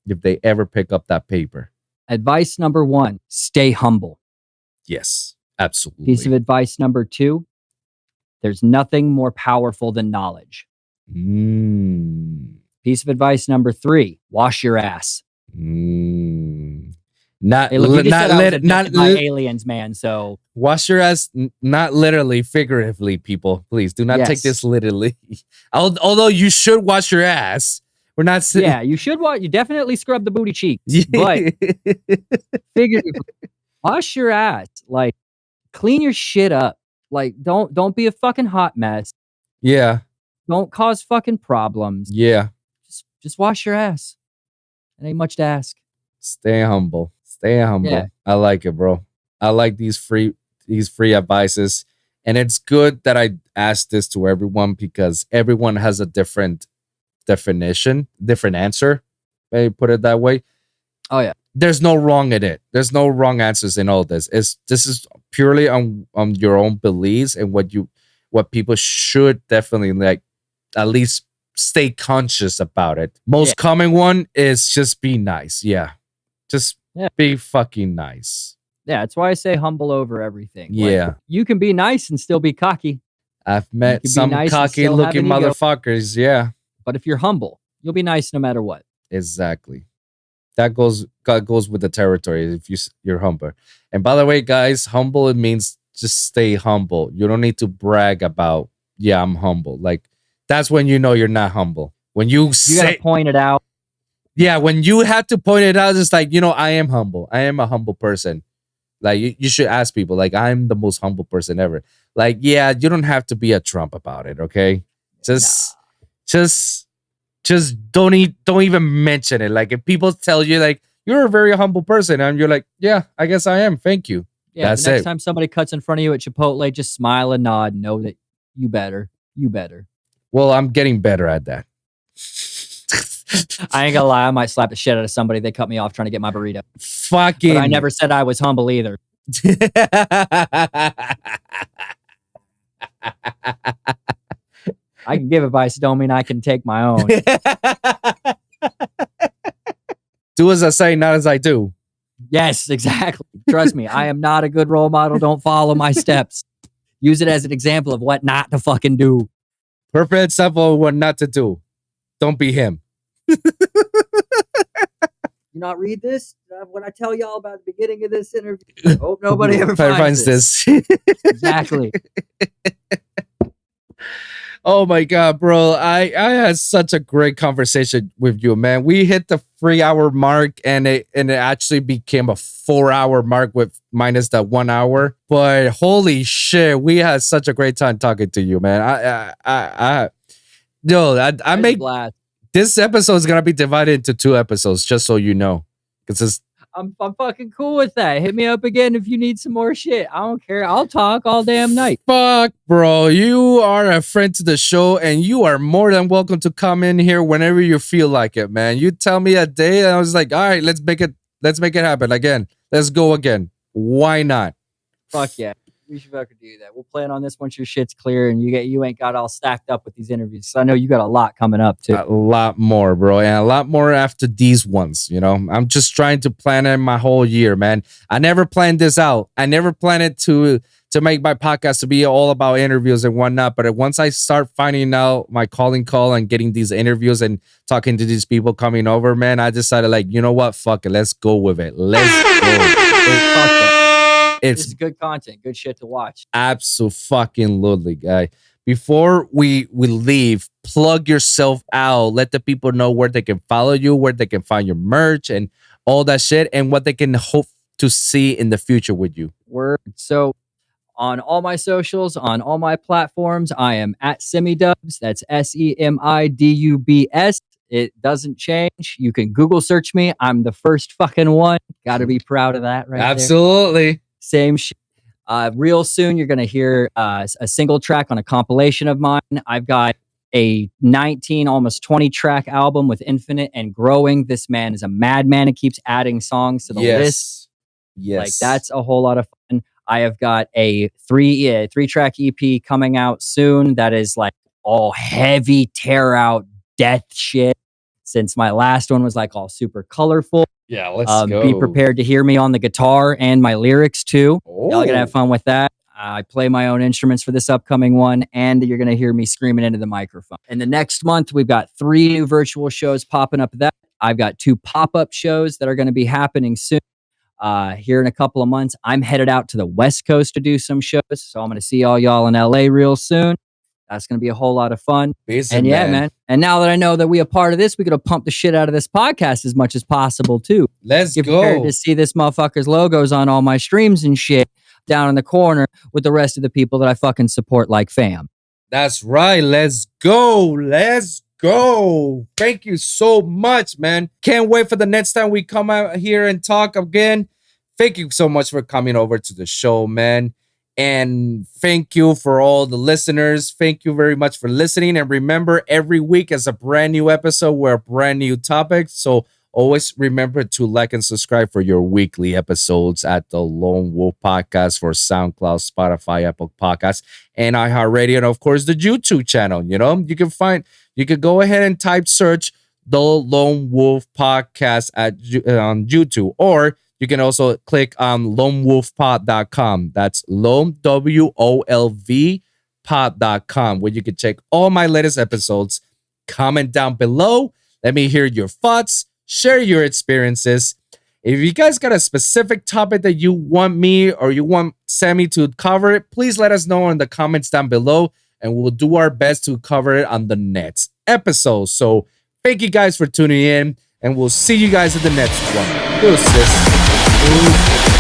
if they ever pick up that paper? Advice number 1, stay humble. Yes, absolutely. Piece of advice number 2, there's nothing more powerful than knowledge. Piece of advice number 3, wash your ass. Not Hey, look, you just said I was not abducted by aliens, man. So wash your ass, not literally, figuratively, people. Please do not take this literally. Although you should wash your ass. We're not saying. Yeah, you should you definitely scrub the booty cheeks. But figuratively, wash your ass. Like, clean your shit up. Like, don't be a fucking hot mess. Yeah. Don't cause fucking problems. Yeah. Just wash your ass. It ain't much to ask. Stay humble. Stay humble. Yeah. I like it, bro. I like these free advices. And it's good that I asked this to everyone because everyone has a different definition, different answer. Maybe put it that way. Oh yeah. There's no wrong in it. There's no wrong answers in all this. This is purely on your own beliefs and what people should definitely like at least stay conscious about it. Most common one is just be nice. Yeah. Just be fucking nice. Yeah, that's why I say humble over everything. Yeah. Like, you can be nice and still be cocky. I've met some nice cocky looking motherfuckers. Yeah. But if you're humble, you'll be nice no matter what. Exactly. That goes with the territory if you're humble. And by the way, guys, humble, it means just stay humble. You don't need to brag about, I'm humble. Like, that's when you know you're not humble. When you gotta point it out. Yeah, when you have to point it out, it's like, I am humble. I am a humble person. Like, you should ask people, like, I'm the most humble person ever. Like, yeah, you don't have to be a Trump about it, okay? Just don't even mention it. Like, if people tell you, like, you're a very humble person, and you're like, yeah, I guess I am. Thank you. Yeah, that's the next time somebody cuts in front of you at Chipotle, just smile and nod. Know that you better. Well, I'm getting better at that. I ain't gonna lie, I might slap the shit out of somebody. They cut me off trying to get my burrito. Fucking. But I never said I was humble either. I can give advice, don't mean I can take my own. Do as I say, not as I do. Yes, exactly. Trust me, I am not a good role model. Don't follow my steps. Use it as an example of what not to fucking do. Perfect example of what not to do. Don't be him. You not read this? When I tell y'all about the beginning of this interview, I hope nobody ever finds this. Exactly. Oh my God, bro. I had such a great conversation with you, man. We hit the 3-hour mark and it actually became a 4-hour mark with minus that 1 hour. But holy shit, we had such a great time talking to you, man. I make blast. This episode is gonna be divided into 2 episodes, just so you know. Because I'm fucking cool with that. Hit me up again if you need some more shit. I don't care. I'll talk all damn night. Fuck, bro. You are a friend to the show, and you are more than welcome to come in here whenever you feel like it, man. You tell me a day, and I was like, all right, let's make it happen again. Let's go again. Why not? Fuck yeah. We should fucking do that. We'll plan on this once your shit's clear and you ain't got all stacked up with these interviews. So I know you got a lot coming up too. A lot more, bro, and a lot more after these ones. I'm just trying to plan in my whole year, man. I never planned this out. I never planned it to make my podcast to be all about interviews and whatnot. But once I start finding out my calling call and getting these interviews and talking to these people coming over, man, I decided, like, you know what? Fuck it. Let's go with it. Let's go. It's good content, good shit to watch. Absolutely, guy. Before we leave, plug yourself out. Let the people know where they can follow you, where they can find your merch and all that shit, and what they can hope to see in the future with you. Word. So on all my socials, on all my platforms, I am at SemiDubs. That's SEMIDUBS. It doesn't change. You can Google search me. I'm the first fucking one. Got to be proud of that, right? Absolutely. There. Same shit. Real soon, you're going to hear a single track on a compilation of mine. I've got a 19, almost 20 track album with Infinite and growing. This man is a madman. It keeps adding songs to the list. Yes. Like, that's a whole lot of fun. I have got a three-track EP coming out soon that is like all heavy tear out death shit. Since my last one was like all super colorful. Yeah, let's go. Be prepared to hear me on the guitar and my lyrics too. Oh. Y'all gonna have fun with that. I play my own instruments for this upcoming one, and you're gonna hear me screaming into the microphone. In the next month, we've got 3 new virtual shows popping up. That I've got 2 pop-up shows that are gonna be happening soon. Here in a couple of months, I'm headed out to the West Coast to do some shows, so I'm gonna see all y'all in LA real soon. That's going to be a whole lot of fun. And yeah, man. And now that I know that we are part of this, we're going to pump the shit out of this podcast as much as possible, too. Let's Get prepared to see this motherfucker's logos on all my streams and shit down in the corner with the rest of the people that I fucking support like fam. That's right. Let's go. Let's go. Thank you so much, man. Can't wait for the next time we come out here and talk again. Thank you so much for coming over to the show, man. And thank you for all the listeners. Thank you very much for listening. And remember, every week is a brand new episode with a brand new topic. So always remember to like and subscribe for your weekly episodes at the Lone Wolv Podcast for SoundCloud, Spotify, Apple Podcasts, and iHeartRadio, and of course the YouTube channel. You know, you can go ahead and type search the Lone Wolv Podcast on YouTube, or you can also click on lonewolvpod.com. That's lone, WOLV, pod.com, where you can check all my latest episodes. Comment down below. Let me hear your thoughts. Share your experiences. If you guys got a specific topic that you want me or you want Semi to cover it, please let us know in the comments down below, and we'll do our best to cover it on the next episode. So thank you guys for tuning in, and we'll see you guys in the next one. Deuces.